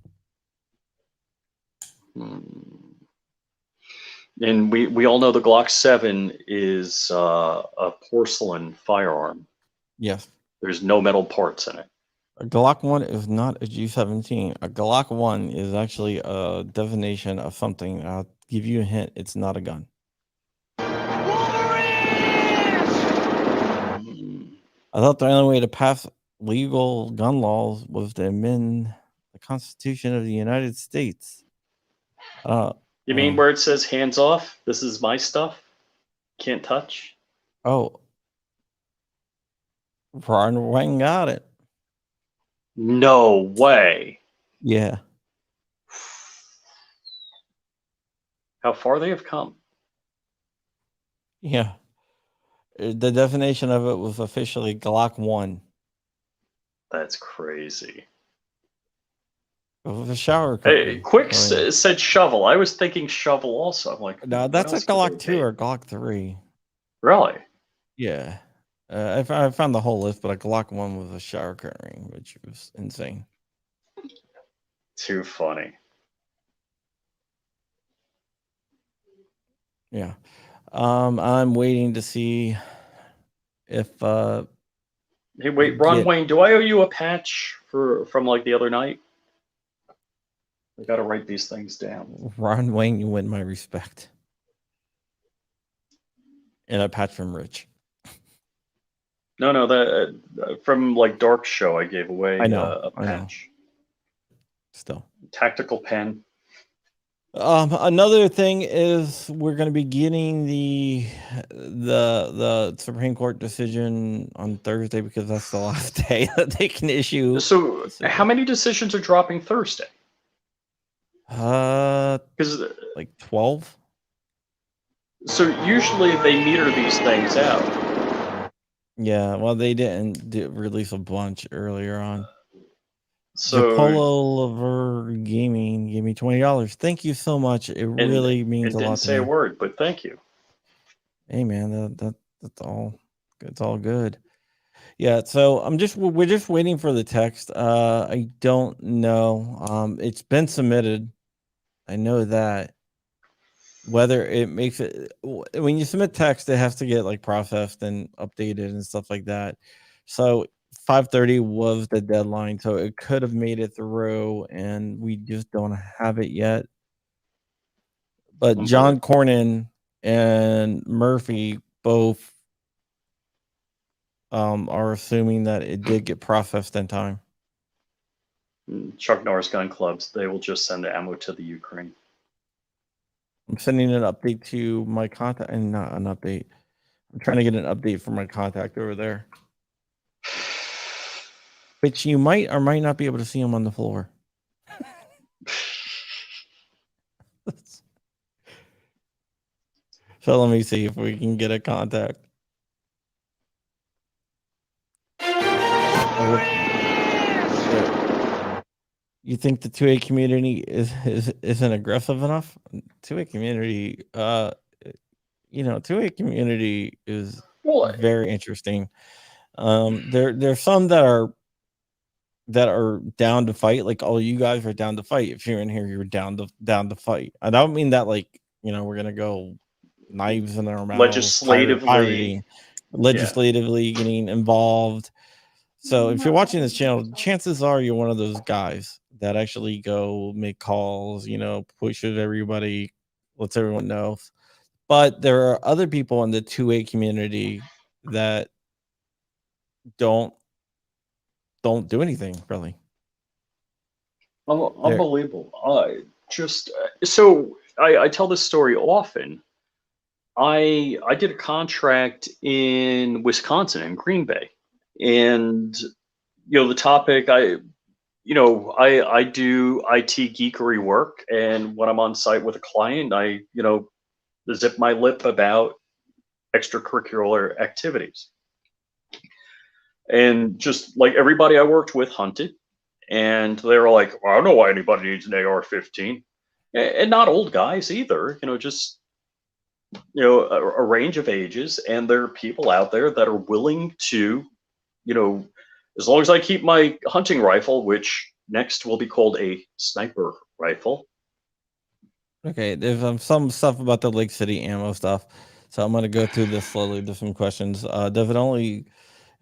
And we all know the Glock 7 is a porcelain firearm. Yes. There's no metal parts in it. A Glock 1 is not a G17. A Glock 1 is actually a definition of something. I'll give you a hint. It's not a gun. I thought the only way to pass legal gun laws was to amend the Constitution of the United States. You mean where it says hands off? This is my stuff? Can't touch? Oh. Ron Wang got it. No way. Yeah. How far they have come. Yeah. The definition of it was officially Glock 1. That's crazy. It was a shower Hey, curtain. Quick said shovel. I was thinking shovel also. I'm like, no, that's a Glock 2 or Glock 3. Really? Yeah. I found the whole list, but a Glock 1 was a shower curtain, which was insane. Too funny. Yeah. I'm waiting to see if hey, wait, Ron Wayne, do I owe you a patch from like the other night? I gotta write these things down. Ron Wayne, you win my respect. And a patch from Rich. No, that from like Dark Show, I gave away a patch. Still. Tactical pen. Another thing is we're going to be getting the Supreme Court decision on Thursday because that's the last day that they can issue. So how many decisions are dropping Thursday? Because like 12. So usually they meter these things out. Yeah, well, they didn't release a bunch earlier on. So Polo Lover Gaming gave me $20. Thank you so much. It really means a lot to me. Didn't say a word, but thank you. Hey man, that's all. It's all good. Yeah, so we're just waiting for the text. I don't know. It's been submitted. I know that. Whether it makes it when you submit text, it has to get like processed and updated and stuff like that. So 5:30 was the deadline, so it could have made it through, and we just don't have it yet. But John Cornyn and Murphy both are assuming that it did get processed in time. Chuck Norris gun clubs, they will just send the ammo to the Ukraine. I'm sending an update to my contact, and not an update. I'm trying to get an update from my contact over there. Which you might or might not be able to see him on the floor. So let me see if we can get a contact. You think the 2A community isn't aggressive enough? 2A community, 2A community is very interesting. There's some that are that are down to fight. Like, oh, you guys are down to fight. If you're in here, you're down to fight. I don't mean that like, you know, we're gonna go knives in our mouths, Legislatively, legislatively getting involved. So if you're watching this channel, chances are you're one of those guys that actually go make calls, you know, pushes everybody, lets everyone know. But there are other people in the 2A community that don't do anything really. unbelievable. So I tell this story often. I did a contract in Wisconsin, in Green Bay, and the topic I do IT geekery work, and when I'm on site with a client, I zip my lip about extracurricular activities. And just like everybody I worked with hunted, and they were like, well, I don't know why anybody needs an AR-15. And not old guys either, just a range of ages. And there are people out there that are willing to, as long as I keep my hunting rifle, which next will be called a sniper rifle. Okay, there's some stuff about the Lake City ammo stuff, so I'm going to go through this slowly. There's some questions.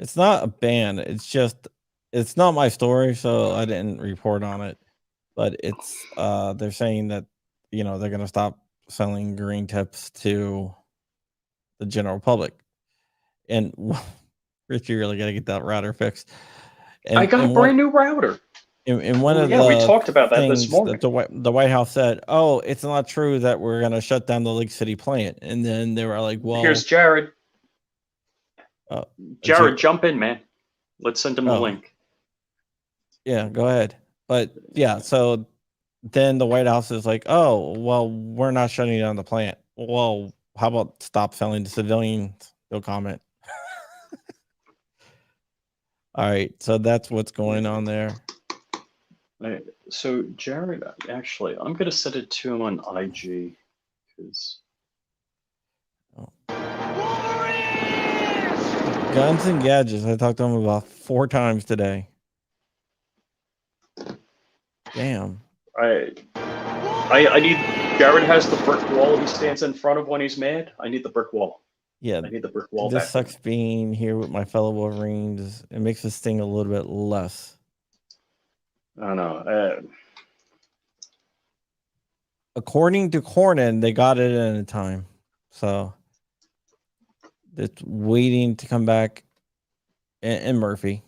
It's not a ban. It's not my story, so I didn't report on it. But it's they're saying that they're going to stop selling green tips to the general public, and Rich, you really got to get that router fixed. And I got a brand new router. And one of we talked about that this morning. That the White House said, "Oh, it's not true that we're going to shut down the Lake City plant." And then they were like, "Well, here's Jared. Jared, jump in, man. Let's send him the link." Yeah, go ahead. But yeah, so then the White House is like, "Oh, well, we're not shutting down the plant. Well, how about stop selling to civilians?" No comment. All right, so that's what's going on there. Right. So Jared, actually, I'm gonna send it to him on IG because Guns and gadgets. I talked to him about 4 times today. Damn. I need. Jared has the brick wall he stands in front of when he's mad. I need the brick wall. Yeah, I need the brick wall. This sucks being here with my fellow Wolverines. It makes this sting a little bit less. I don't know. According to Cornyn, they got it in a time. So it's waiting to come back. And Murphy.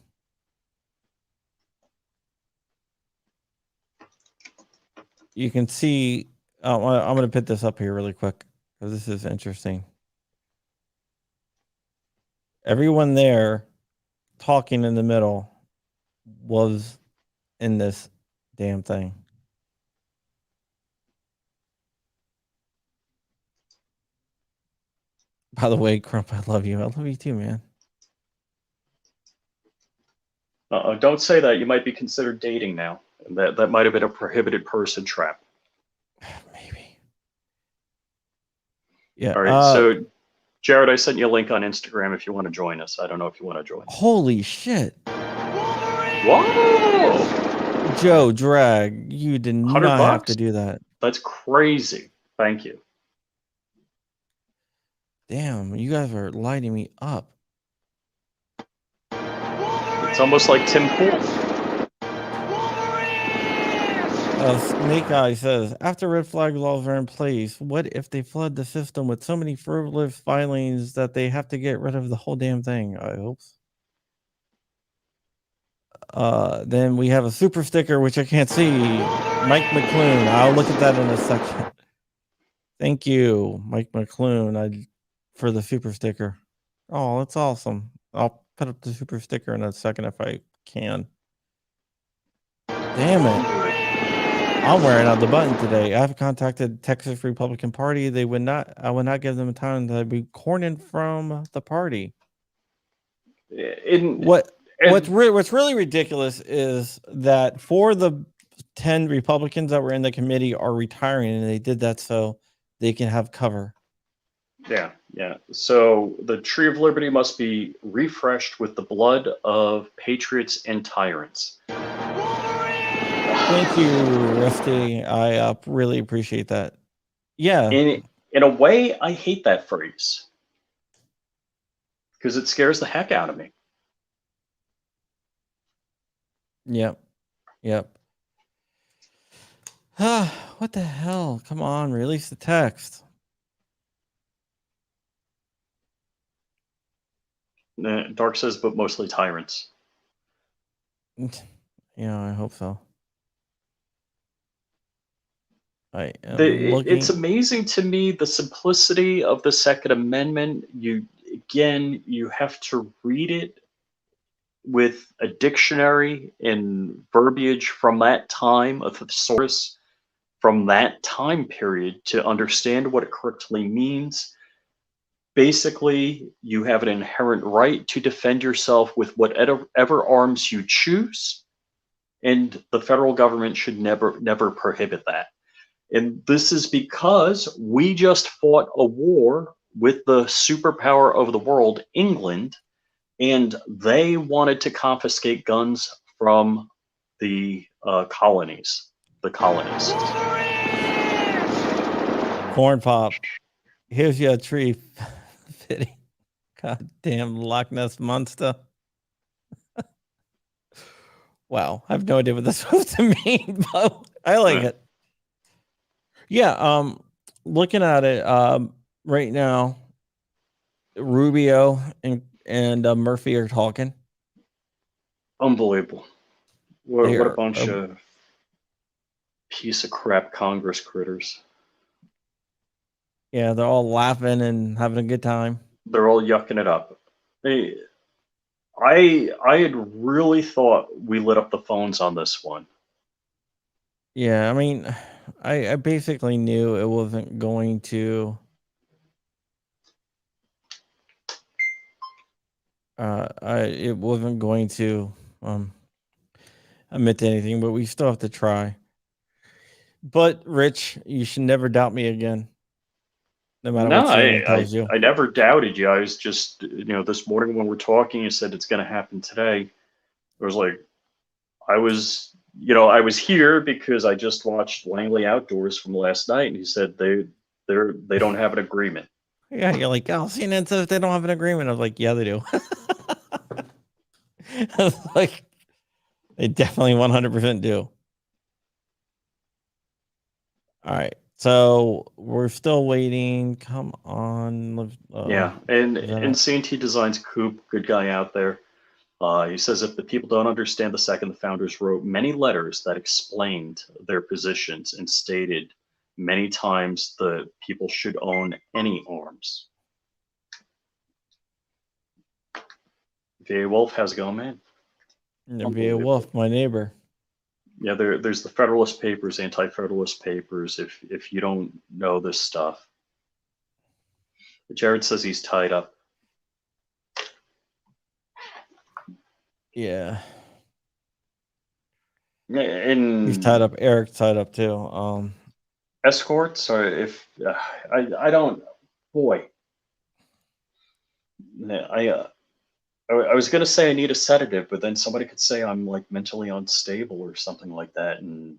You can see, I'm going to put this up here really quick because this is interesting. Everyone there talking in the middle was in this damn thing. By the way, Crump, I love you. I love you too, man. Don't say that. You might be considered dating now. And that might have been a prohibited person trap. Maybe. Yeah. All right. So, Jared, I sent you a link on Instagram if you want to join us. I don't know if you want to join. Holy shit. Whoa! Joe Drag, you did not have to do that. That's crazy. Thank you. Damn, you guys are lighting me up. It's almost like Tim Pool. Snake Eye says, after red flag laws are in place, what if they flood the system with so many frivolous filings that they have to get rid of the whole damn thing? I hope so. Then we have a super sticker, which I can't see. Mike McClune. I'll look at that in a second. Thank you, Mike McClune, for the super sticker. Oh, that's awesome. I'll put up the super sticker in a second if I can. Damn it. I'm wearing out the button today. I've contacted Texas Republican Party. I would not give them time to be cornered from the party. What's really ridiculous is that 4 of the 10 Republicans that were in the committee are retiring, and they did that so they can have cover. Yeah. So the Tree of Liberty must be refreshed with the blood of patriots and tyrants. Thank you, Rusty. I really appreciate that. Yeah. In a way, I hate that phrase because it scares the heck out of me. Yep. Yep. What the hell? Come on, release the text. Dark says, but mostly tyrants. Yeah, I hope so. I am looking. It's amazing to me the simplicity of the Second Amendment. You have to read it with a dictionary and verbiage from that time, a thesaurus from that time period to understand what it correctly means. Basically, you have an inherent right to defend yourself with whatever arms you choose, and the federal government should never prohibit that. And this is because we just fought a war with the superpower of the world, England, and they wanted to confiscate guns from the colonies, the colonists. Corn Pop. Here's your tree fitting. Goddamn Loch Ness monster. Wow, I have no idea what that's supposed to mean, but I like it. Yeah, looking at it right now, Rubio and Murphy are talking. Unbelievable. What a bunch of piece of crap Congress critters. Yeah, they're all laughing and having a good time. They're all yucking it up. I had really thought we lit up the phones on this one. Yeah, I mean, I basically knew it wasn't going to it wasn't going to admit to anything, but we still have to try. But Rich, you should never doubt me again. No matter what CNN tells you. I never doubted you. I was just, this morning when we're talking, you said it's going to happen today. I was like, I was here because I just watched Langley Outdoors from last night, and he said they don't have an agreement. Yeah, you're like, oh, CNN says they don't have an agreement. I was like, yeah, they do. I was like, they definitely 100% do. All right. So we're still waiting. Come on. Yeah, and CNT Designs Coop, good guy out there. He says if the people don't understand the second, the founders wrote many letters that explained their positions and stated many times the people should own any arms. VA Wolf, how's it going, man? VA Wolf, my neighbor. Yeah, there's the Federalist Papers, Anti-Federalist Papers, if you don't know this stuff. Jared says he's tied up. Yeah. And he's tied up. Eric's tied up too. Escorts, or if I don't, boy. I was gonna say I need a sedative, but then somebody could say I'm like mentally unstable or something like that, and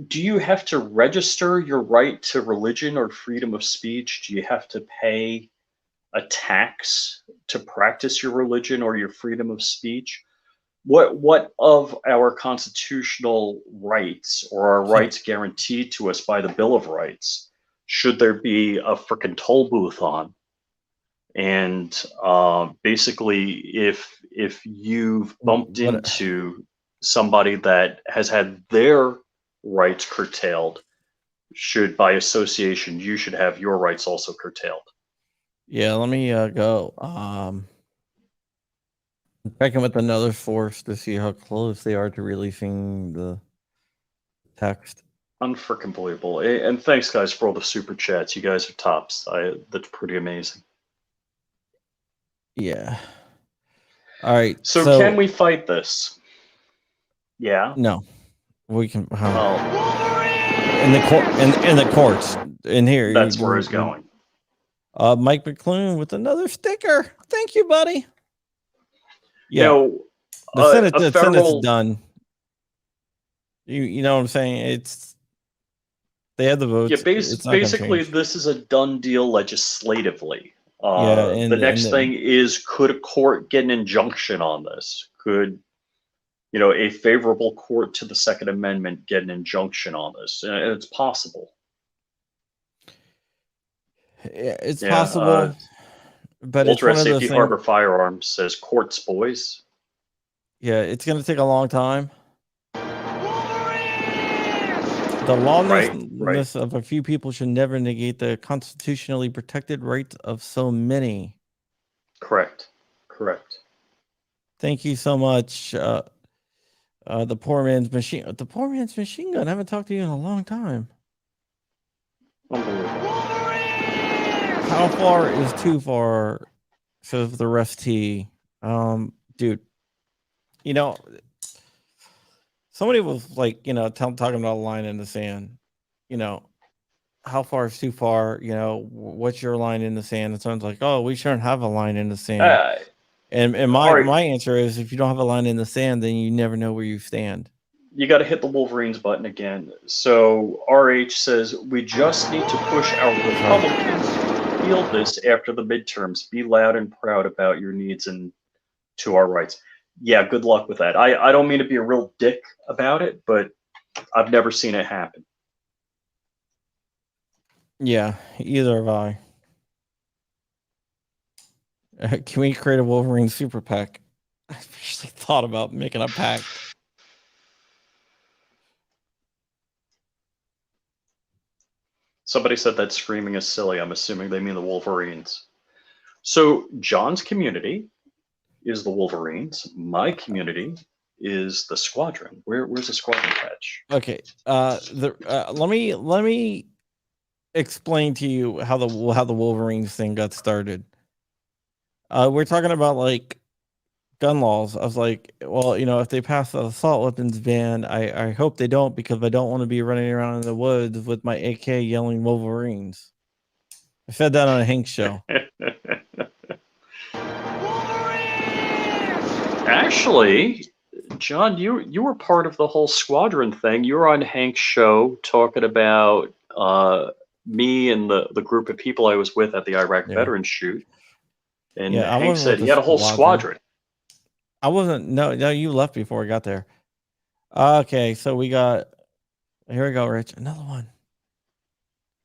do you have to register your right to religion or freedom of speech? Do you have to pay a tax to practice your religion or your freedom of speech? What of our constitutional rights or our rights guaranteed to us by the Bill of Rights should there be a frickin' toll booth on? And basically, if you've bumped into somebody that has had their rights curtailed, should by association you should have your rights also curtailed. Yeah, let me go. Checking with another source to see how close they are to releasing the text. Unfreaking believable. And thanks, guys, for all the super chats. You guys are tops. That's pretty amazing. Yeah. All right. So can we fight this? Yeah. No, we can. In the court, in the courts, in here. That's where it's going. Mike McClune with another sticker. Thank you, buddy. Yeah, Now, the Senate's federal done. You know what I'm saying? They have the Yeah, votes. It's not going to basically, change. this is a done deal legislatively. Yeah, The next thing is, could a court get an injunction on this? Could, a favorable court to the Second Amendment get an injunction on this? And it's possible. it's Yeah, possible, but it's Ultra one of those Safety things. Harbor Firearms says courts, boys. Yeah, it's going to take a long time. The lawlessness of a few people should never negate the constitutionally protected rights of so many. Correct. Thank you so much. The poor man's machine gun. I haven't talked to you in a long time. Unbelievable. How far is too far? Says the rest T. Dude, somebody was like, talking about a line in the sand. How far is too far? What's your line in the sand? It sounds like, oh, we shouldn't have a line in the sand. And my answer is, if you don't have a line in the sand, then you never know where you stand. You got to hit the Wolverines button again. So RH says, we just need to push our Republicans to feel this after the midterms. Be loud and proud about your needs and to our rights. Yeah, good luck with that. I don't mean to be a real dick about it, but I've never seen it happen. Yeah, either have I. Can we create a Wolverine super PAC? I've actually thought about making a pack. Somebody said that screaming is silly. I'm assuming they mean the Wolverines. So John's community is the Wolverines. My community is the Squadron. Where's the Squadron patch? Okay. Let me explain to you how the Wolverines thing got started. We're talking about like gun laws. I was like, well, if they pass the assault weapons ban, I hope they don't, because I don't want to be running around in the woods with my AK yelling Wolverines. I said that on a Hank show. Actually, John, you were part of the whole Squadron thing. You were on Hank's show talking about me and the group of people I was with at the Iraq Veterans Shoot. And Hank said he had a whole squadron. I wasn't. No, you left before I got there. Okay, so here we go, Rich. Another one.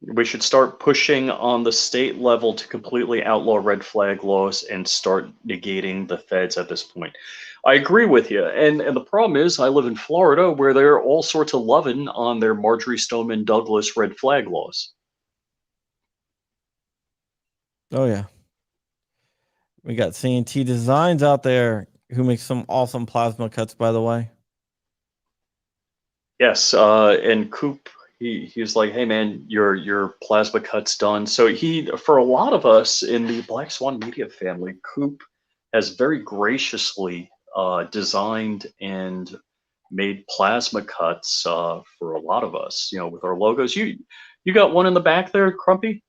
We should start pushing on the state level to completely outlaw red flag laws and start negating the feds at this point. I agree with you. And the problem is, I live in Florida, where they're all sorts of loving on their Marjorie Stoneman Douglas red flag laws. Oh, yeah. We got C&T Designs out there, who makes some awesome plasma cuts, by the way. Yes, and Coop, he was like, hey man, your plasma cut's done. So for a lot of us in the Black Swan Media family, Coop has very graciously designed and made plasma cuts for a lot of us, with our logos. You got one in the back there, Crumpy?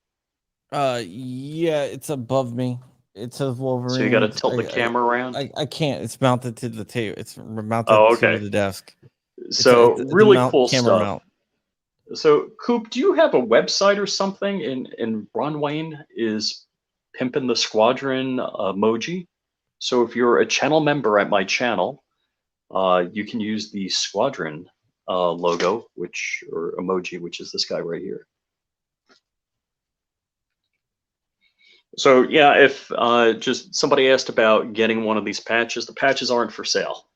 Yeah, it's above me. It says Wolverine. So you got to tilt the camera around? I can't. It's mounted to the table. It's mounted to the desk. So it's really cool stuff. Mount. So Coop, do you have a website or something? And Ron Wayne is pimping the Squadron emoji. So if you're a channel member at my channel, you can use the Squadron logo, or emoji, which is this guy right here. So yeah, if just somebody asked about getting one of these patches, the patches aren't for sale.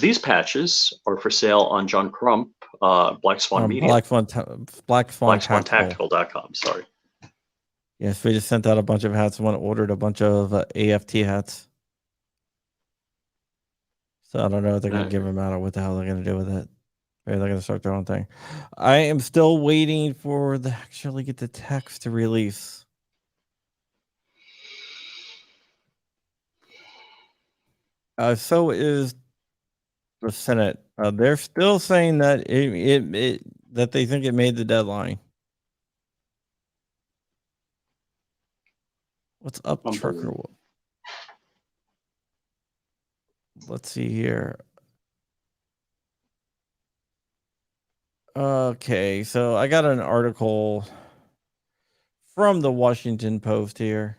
These patches are for sale on John Crump, Black Swan Media. BlackSwanTactical.com, sorry. Yes, we just sent out a bunch of hats. Someone ordered a bunch of AFT hats. So I don't know if they're going to give them out or what the hell they're going to do with it. Maybe they're going to start their own thing. I am still waiting for actually get the text to release. So is the Senate. They're still saying that that they think it made the deadline. What's up, Trucker? let's see here. Okay, so I got an article from the Washington Post here.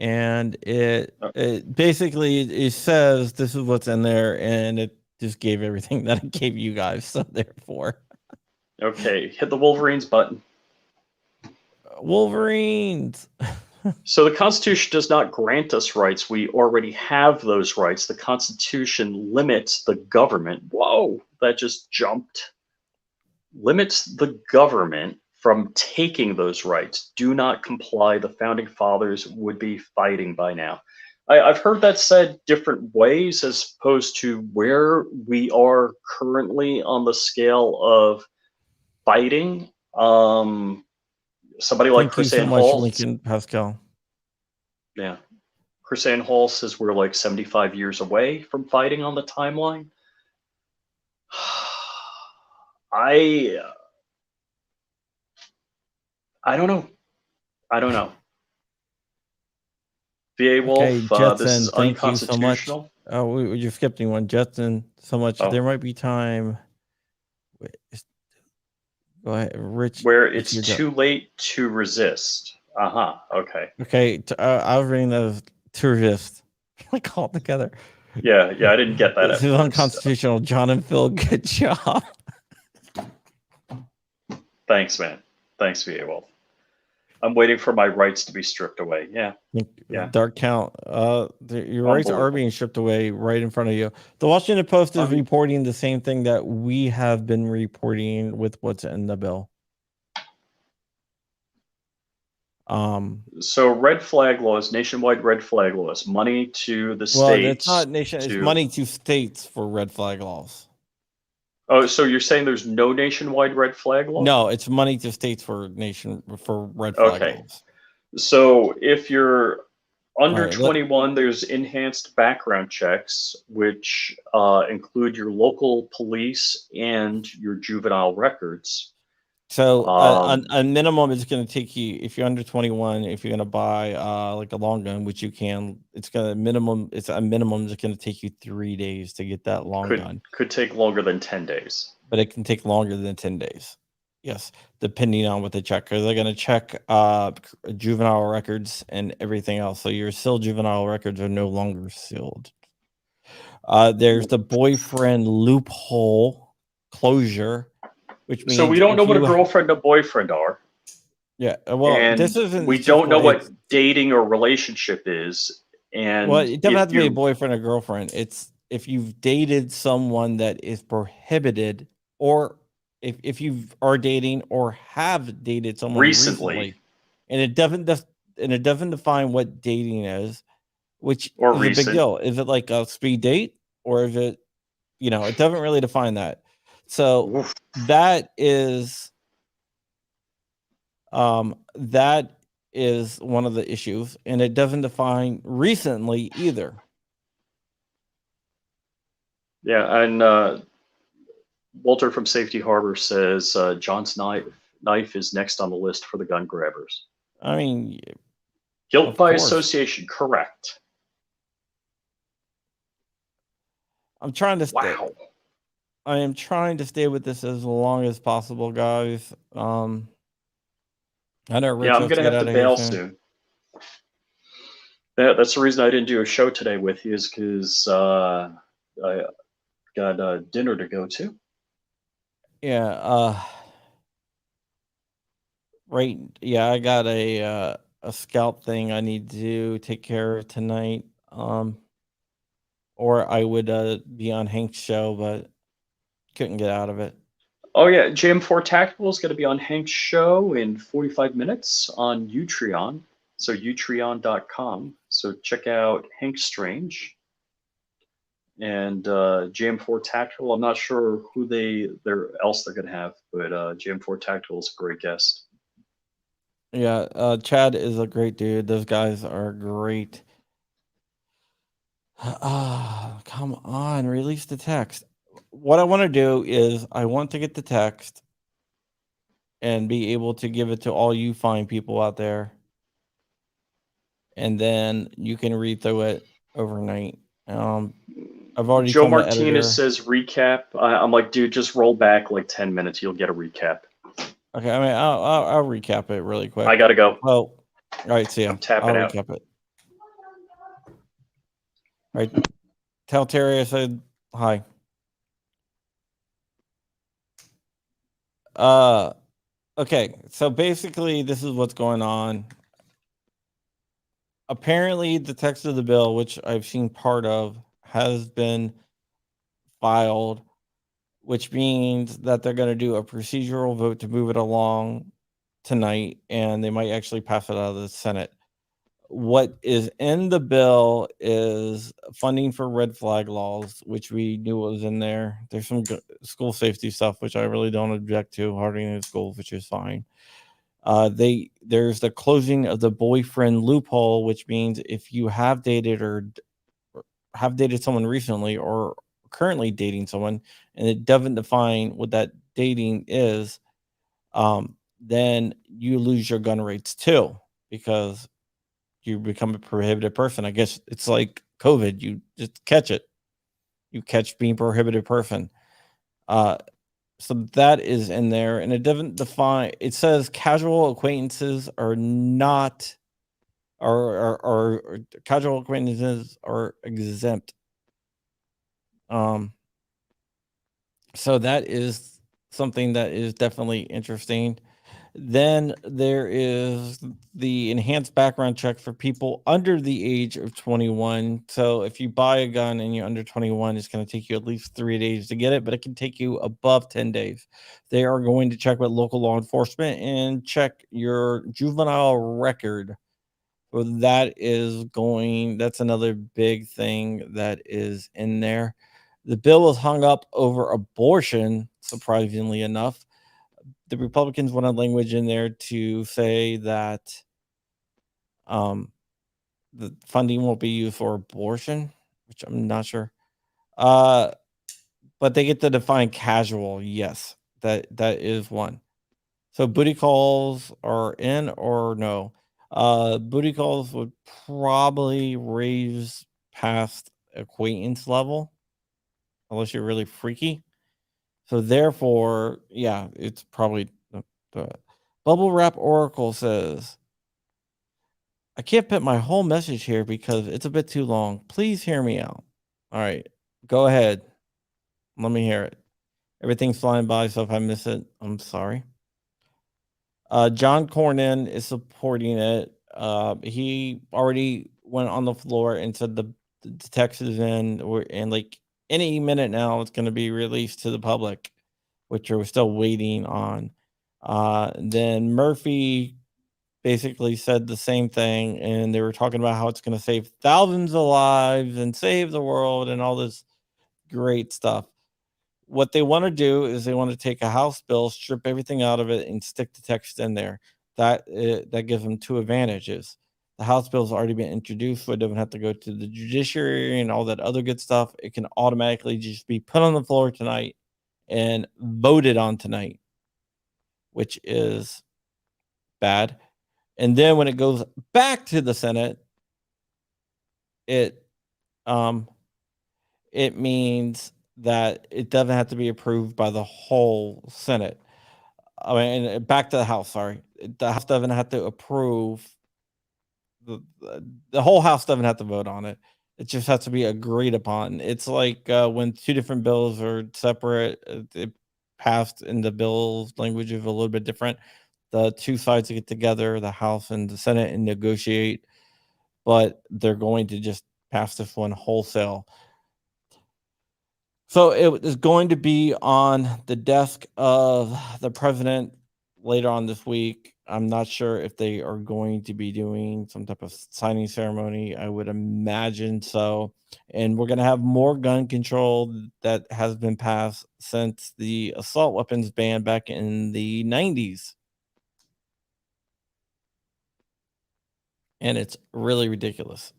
And it basically it says this is what's in there, and it just gave everything that it gave you guys. So therefore, Okay, hit the Wolverines button. Wolverines. So the Constitution does not grant us rights. We already have those rights. The Constitution limits the government. Whoa, that just jumped. Limits the government from taking those rights. Do not comply. The founding fathers would be fighting by now. I've heard that said different ways as opposed to where we are currently on the scale of fighting. Somebody like Thank you Chris so Ann much, Hall. Lincoln Pascal. Yeah. Chris Ann Hall says we're like 75 years away from fighting on the timeline. I don't know. I don't know. VA Wolf, Okay, this is Jetson, thank you so much. unconstitutional. Oh, you're skipping one. Jetson, so much. Oh. There might be time. Wait, go ahead, Rich. Where it's too late to resist. Okay. Okay, I was reading those to resist, like all together. Yeah, I didn't get that. This is unconstitutional. John and Phil, good job. Thanks, man. Thanks, VA Wolf. I'm waiting for my rights to be stripped away. Yeah. Dark count. Your rights are being stripped away right in front of you. The Washington Post is reporting the same thing that we have been reporting with what's in the bill. So red flag laws, nationwide red flag laws, money to the states. Well, it's not nation. It's money to states for red flag laws. Oh, so you're saying there's no nationwide red flag law? No, it's money to states for red flag laws. So if you're under 21, there's enhanced background checks, which include your local police and your juvenile records. So a minimum is going to take you, if you're under 21, if you're going to buy like a long gun, which you can, it's a minimum that's going to take you 3 days to get that long gun. Could take longer than 10 days. But it can take longer than 10 days. Yes, depending on what they check. Because they're going to check juvenile records and everything else. So your sealed juvenile records are no longer sealed. There's the boyfriend loophole closure. Which means so we don't know what a girlfriend and boyfriend are. Yeah, well, and this isn't. We don't know what dating or relationship is. And well, it doesn't have to be a boyfriend or girlfriend. It's if you've dated someone that is prohibited, or if you are dating or have dated someone recently, and it doesn't define what dating is, which is a big deal. Is it like a speed date, or is it, it doesn't really define that. So that is one of the issues, and it doesn't define recently either. Yeah, and Walter from Safety Harbor says John's knife is next on the list for the gun grabbers. I mean, guilt by association, correct. I'm trying to I am trying to stay with this as long as possible, guys. I know Rich I'm gonna have to bail soon. That's the reason I didn't do a show today with you, is because I got dinner to go to. Yeah. Right. Yeah, I got a scout thing I need to take care of tonight. Or I would be on Hank's show, but couldn't get out of it. Oh yeah, JM4 Tactical is going to be on Hank's show in 45 minutes on Utreon. So utreon.com. So check out Hank Strange and JM4 Tactical. I'm not sure who they're going to have, but JM4 Tactical is a great guest. Yeah, Chad is a great dude. Those guys are great. Come on, release the text. What I want to do is I want to get the text and be able to give it to all you fine people out there. And then you can read through it overnight I've already Joe told my Martinez editor. says recap. I'm like, dude, just roll back like 10 minutes. You'll get a recap. Okay, I mean, I'll recap it really quick. I gotta go. Oh, all right, see ya. I'm tapping I'll out. recap it. All right, tell Terry I said hi. Okay, so basically, this is what's going on. Apparently, the text of the bill, which I've seen part of, has been filed, which means that they're going to do a procedural vote to move it along tonight, and they might actually pass it out of the Senate. What is in the bill is funding for red flag laws, which we knew was in there. There's some school safety stuff, which I really don't object to, hardening the schools, which is fine. There's the closing of the boyfriend loophole, which means if you have dated or have dated someone recently or currently dating someone, and it doesn't define what that dating is, then you lose your gun rights too, because you become a prohibited person. I guess it's like COVID. You just catch it. You catch being prohibited person. So that is in there, and it doesn't define. It says casual acquaintances are not, or casual acquaintances are exempt. So that is something that is definitely interesting. Then there is the enhanced background check for people under the age of 21. So if you buy a gun and you're under 21, it's going to take you at least 3 days to get it, but it can take you above 10 days. They are going to check with local law enforcement and check your juvenile record. So that's another big thing that is in there. The bill was hung up over abortion, surprisingly enough. The Republicans wanted language in there to say that the funding won't be used for abortion, which I'm not sure. But they get to define casual. Yes, that is one. So booty calls are in or no? Booty calls would probably raise past acquaintance level, unless you're really freaky. So therefore, yeah, it's probably the Bubble Wrap Oracle says, I can't put my whole message here because it's a bit too long. Please hear me out. All right, go ahead. Let me hear it. Everything's flying by, so if I miss it, I'm sorry. John Cornyn is supporting it. He already went on the floor and said the text is in, and like any minute now, it's going to be released to the public, which we're still waiting on. Then Murphy basically said the same thing, and they were talking about how it's going to save thousands of lives and save the world and all this great stuff. What they want to do is they want to take a House bill, strip everything out of it, and stick the text in there. That gives them two advantages. The House bill's already been introduced, so it doesn't have to go to the judiciary and all that other good stuff. It can automatically just be put on the floor tonight and voted on tonight, which is bad. And then when it goes back to the Senate, it means that it doesn't have to be approved by the whole Senate. I mean, back to the House. Sorry, the House doesn't have to approve. The whole House doesn't have to vote on it. It just has to be agreed upon. It's like when two different bills are separate, it passed in the bill's language is a little bit different. The two sides get together, the House and the Senate, and negotiate, but they're going to just pass this one wholesale. So it is going to be on the desk of the president later on this week. I'm not sure if they are going to be doing some type of signing ceremony. I would imagine so. And we're going to have more gun control that has been passed since the assault weapons ban back in the 90s. And it's really ridiculous.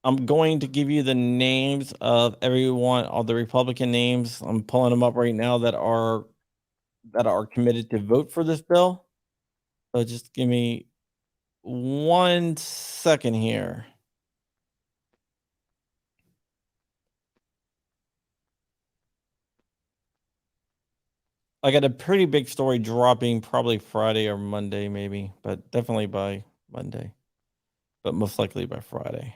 I'm going to give you the names of everyone, all the Republican names. I'm pulling them up right now that are committed to vote for this bill. So just give me 1 second here. I got a pretty big story dropping probably Friday or Monday, maybe, but definitely by Monday, but most likely by Friday.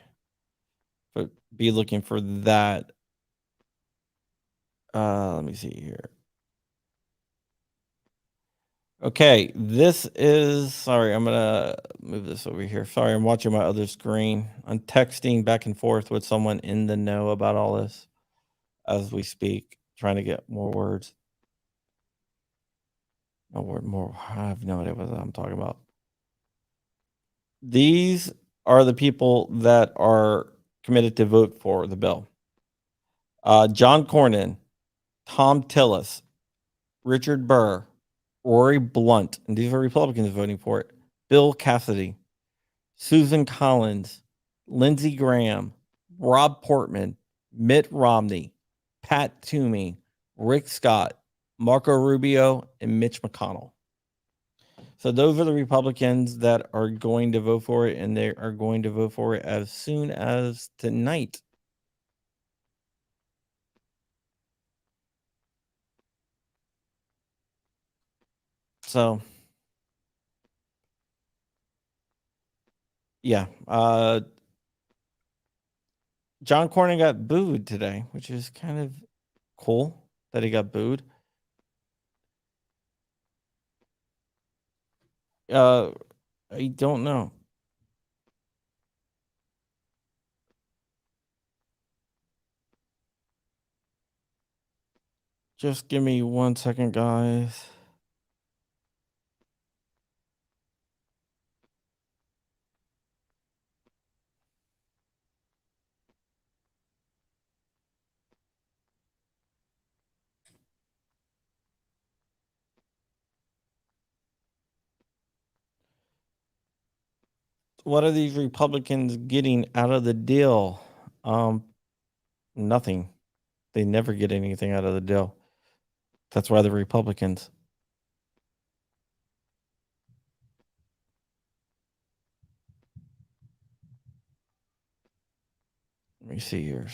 But be looking for that. Let me see here. Okay, this is, sorry, I'm gonna move this over here. Sorry, I'm watching my other screen. I'm texting back and forth with someone in the know about all this as we speak, trying to get more words. More. I have no idea what I'm talking about. These are the people that are committed to vote for the bill. John Cornyn, Tom Tillis, Richard Burr, Rory Blunt, and these are Republicans voting for it. Bill Cassidy, Susan Collins, Lindsey Graham, Rob Portman, Mitt Romney, Pat Toomey, Rick Scott, Marco Rubio, and Mitch McConnell. So those are the Republicans that are going to vote for it, and they are going to vote for it as soon as tonight. So, yeah. John Cornyn got booed today, which is kind of cool that he got booed. I don't know. Just give me 1 second, guys. What are these Republicans getting out of the deal? Nothing. They never get anything out of the deal. That's why they're Republicans. Let me see here.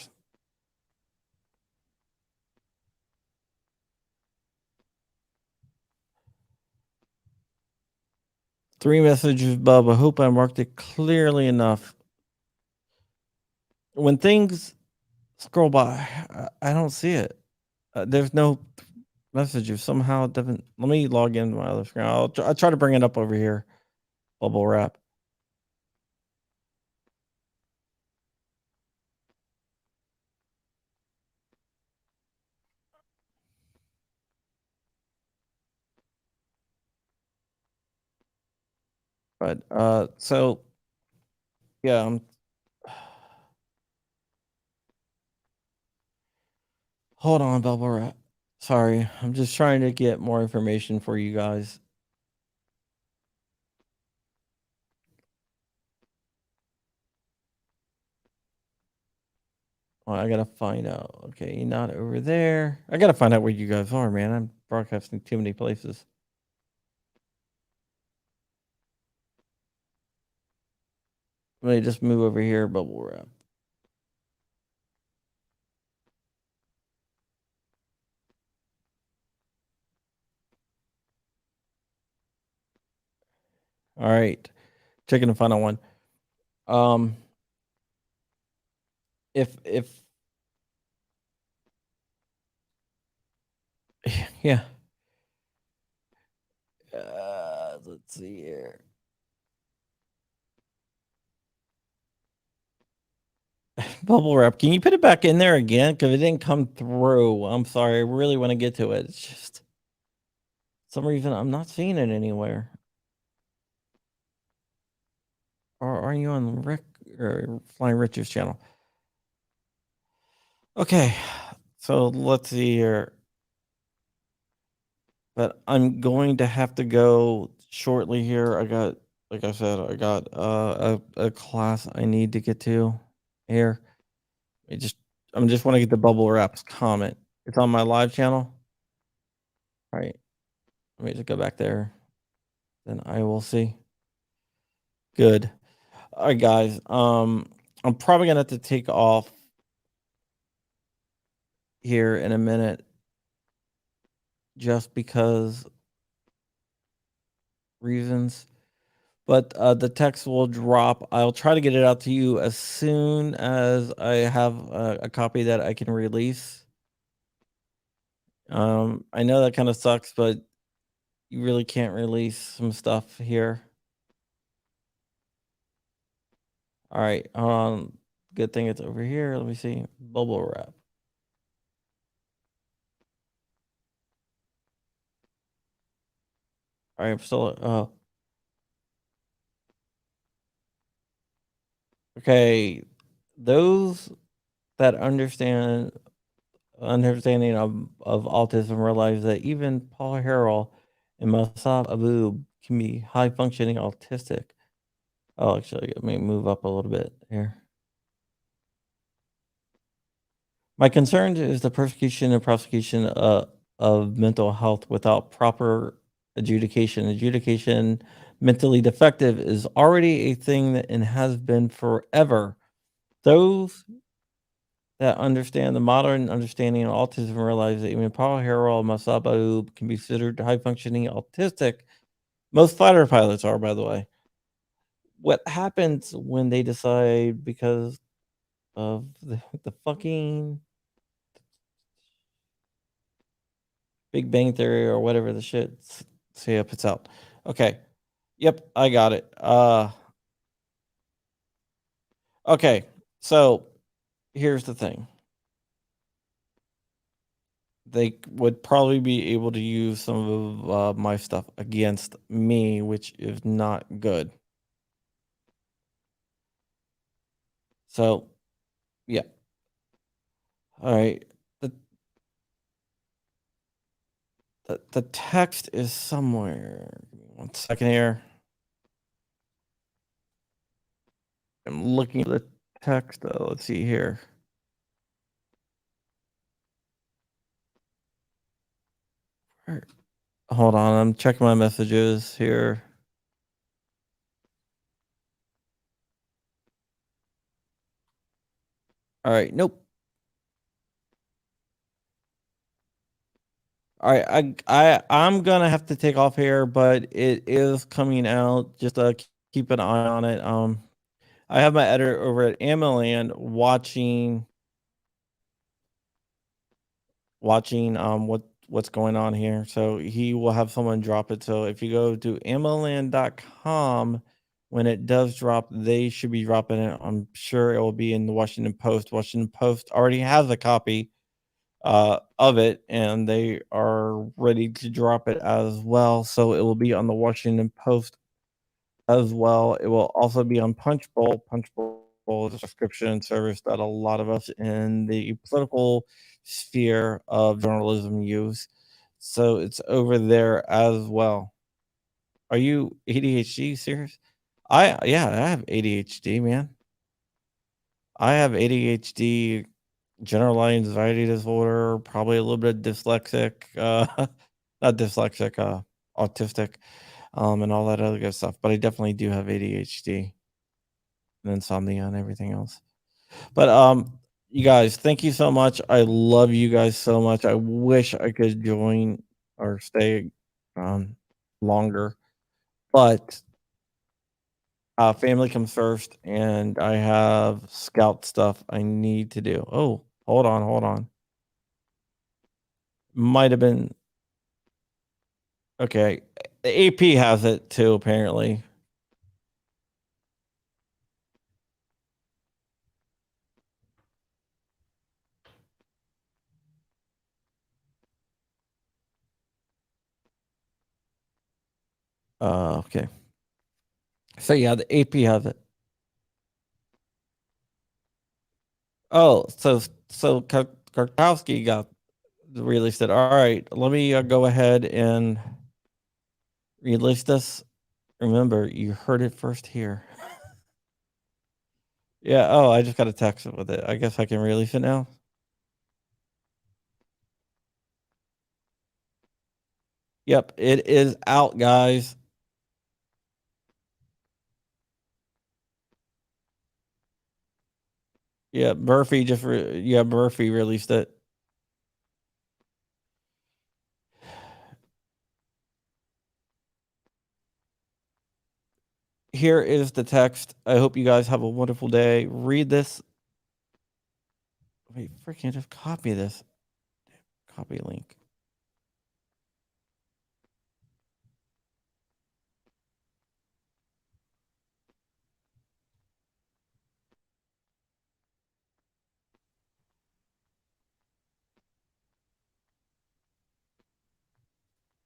Three messages, Bub. I hope I marked it clearly enough. When things scroll by, I don't see it. There's no messages. Somehow it doesn't. Let me log into my other screen. I'll try to bring it up over here. Bubble wrap. But so yeah, hold on, bubble wrap. Sorry, I'm just trying to get more information for you guys. Well, I gotta find out. Okay, you're not over there. I gotta find out where you guys are, man. I'm broadcasting too many places. Let me just move over here, bubble wrap. All right, checking the final one. If yeah, let's see here. Bubble wrap, can you put it back in there again? Because it didn't come through. I'm sorry. I really want to get to it. It's just some reason I'm not seeing it anywhere. Or are you on Rick or Flying Richard's channel? Okay, so let's see here. But I'm going to have to go shortly here. I got, like I said, I got a class I need to get to here. I just want to get the bubble wraps comment. It's on my live channel. All right. Let me just go back there. Then I will see. Good. All right, guys. I'm probably gonna have to take off here in a minute, just because reasons. But the text will drop. I'll try to get it out to you as soon as I have a copy that I can release. I know that kind of sucks, but you really can't release some stuff here. All right. Good thing it's over here. Let me see. Bubble wrap. All right. I'm still. Okay. Those that understanding of autism realize that even Paul Harrell and Masab Abu can be high functioning autistic. Oh, actually, let me move up a little bit here. My concern is the persecution and prosecution of mental health without proper adjudication. Adjudication mentally defective is already a thing and has been forever. Those that understand the modern understanding of autism realize that even Paul Harrell and Masabu can be considered high functioning autistic. Most fighter pilots are, by the way. What happens when they decide, because of the fucking Big Bang Theory or whatever the shit. See if it's out. Okay. Yep, I got it. Okay. So here's the thing. They would probably be able to use some of my stuff against me, which is not good. So, yeah. All right. The text is somewhere. Give me 1 second here. I'm looking at the text. Let's see here. Hold on. I'm checking my messages here. All right. Nope. All right. I'm gonna have to take off here, but it is coming out. Just keep an eye on it. I have my editor over at Amaland watching what's going on here. So he will have someone drop it. So if you go to amaland.com, when it does drop, they should be dropping it. I'm sure it will be in the Washington Post. Washington Post already has a copy of it, and they are ready to drop it as well. So it will be on the Washington Post as well. It will also be on Punchbowl. Punchbowl is a subscription service that a lot of us in the political sphere of journalism use. So it's over there as well. Are you ADHD serious? I have ADHD, man. I have ADHD, general anxiety disorder, probably a little bit dyslexic, not dyslexic, autistic, and all that other good stuff. But I definitely do have ADHD and insomnia and everything else. But you guys, thank you so much. I love you guys so much. I wish I could join or stay longer, but family comes first, and I have scout stuff I need to do. Oh, hold on. Might have been okay. The AP has it too, apparently. Okay. So yeah, the AP has it. Oh, so Karkowski got released it. All right, let me go ahead and release this. Remember, you heard it first here. Yeah. Oh, I just got a text with it. I guess I can release it now. Yep, it is out, guys. Yeah, Murphy Murphy released it. Here is the text. I hope you guys have a wonderful day. Read this. Wait, freaking just copy this. Copy link.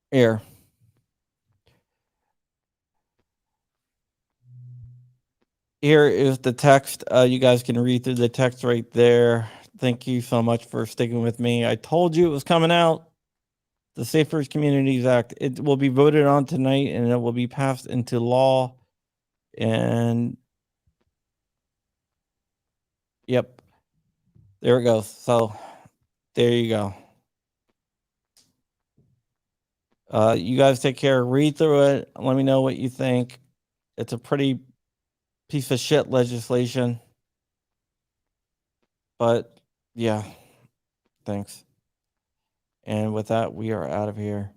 Here. Here is the text. You guys can read through the text right there. Thank you so much for sticking with me. I told you it was coming out. The Safer Communities Act. It will be voted on tonight and it will be passed into law. And yep, there it goes. So there you go. You guys take care. Read through it. Let me know what you think. It's a pretty piece of shit legislation. But yeah, thanks. And with that, we are out of here.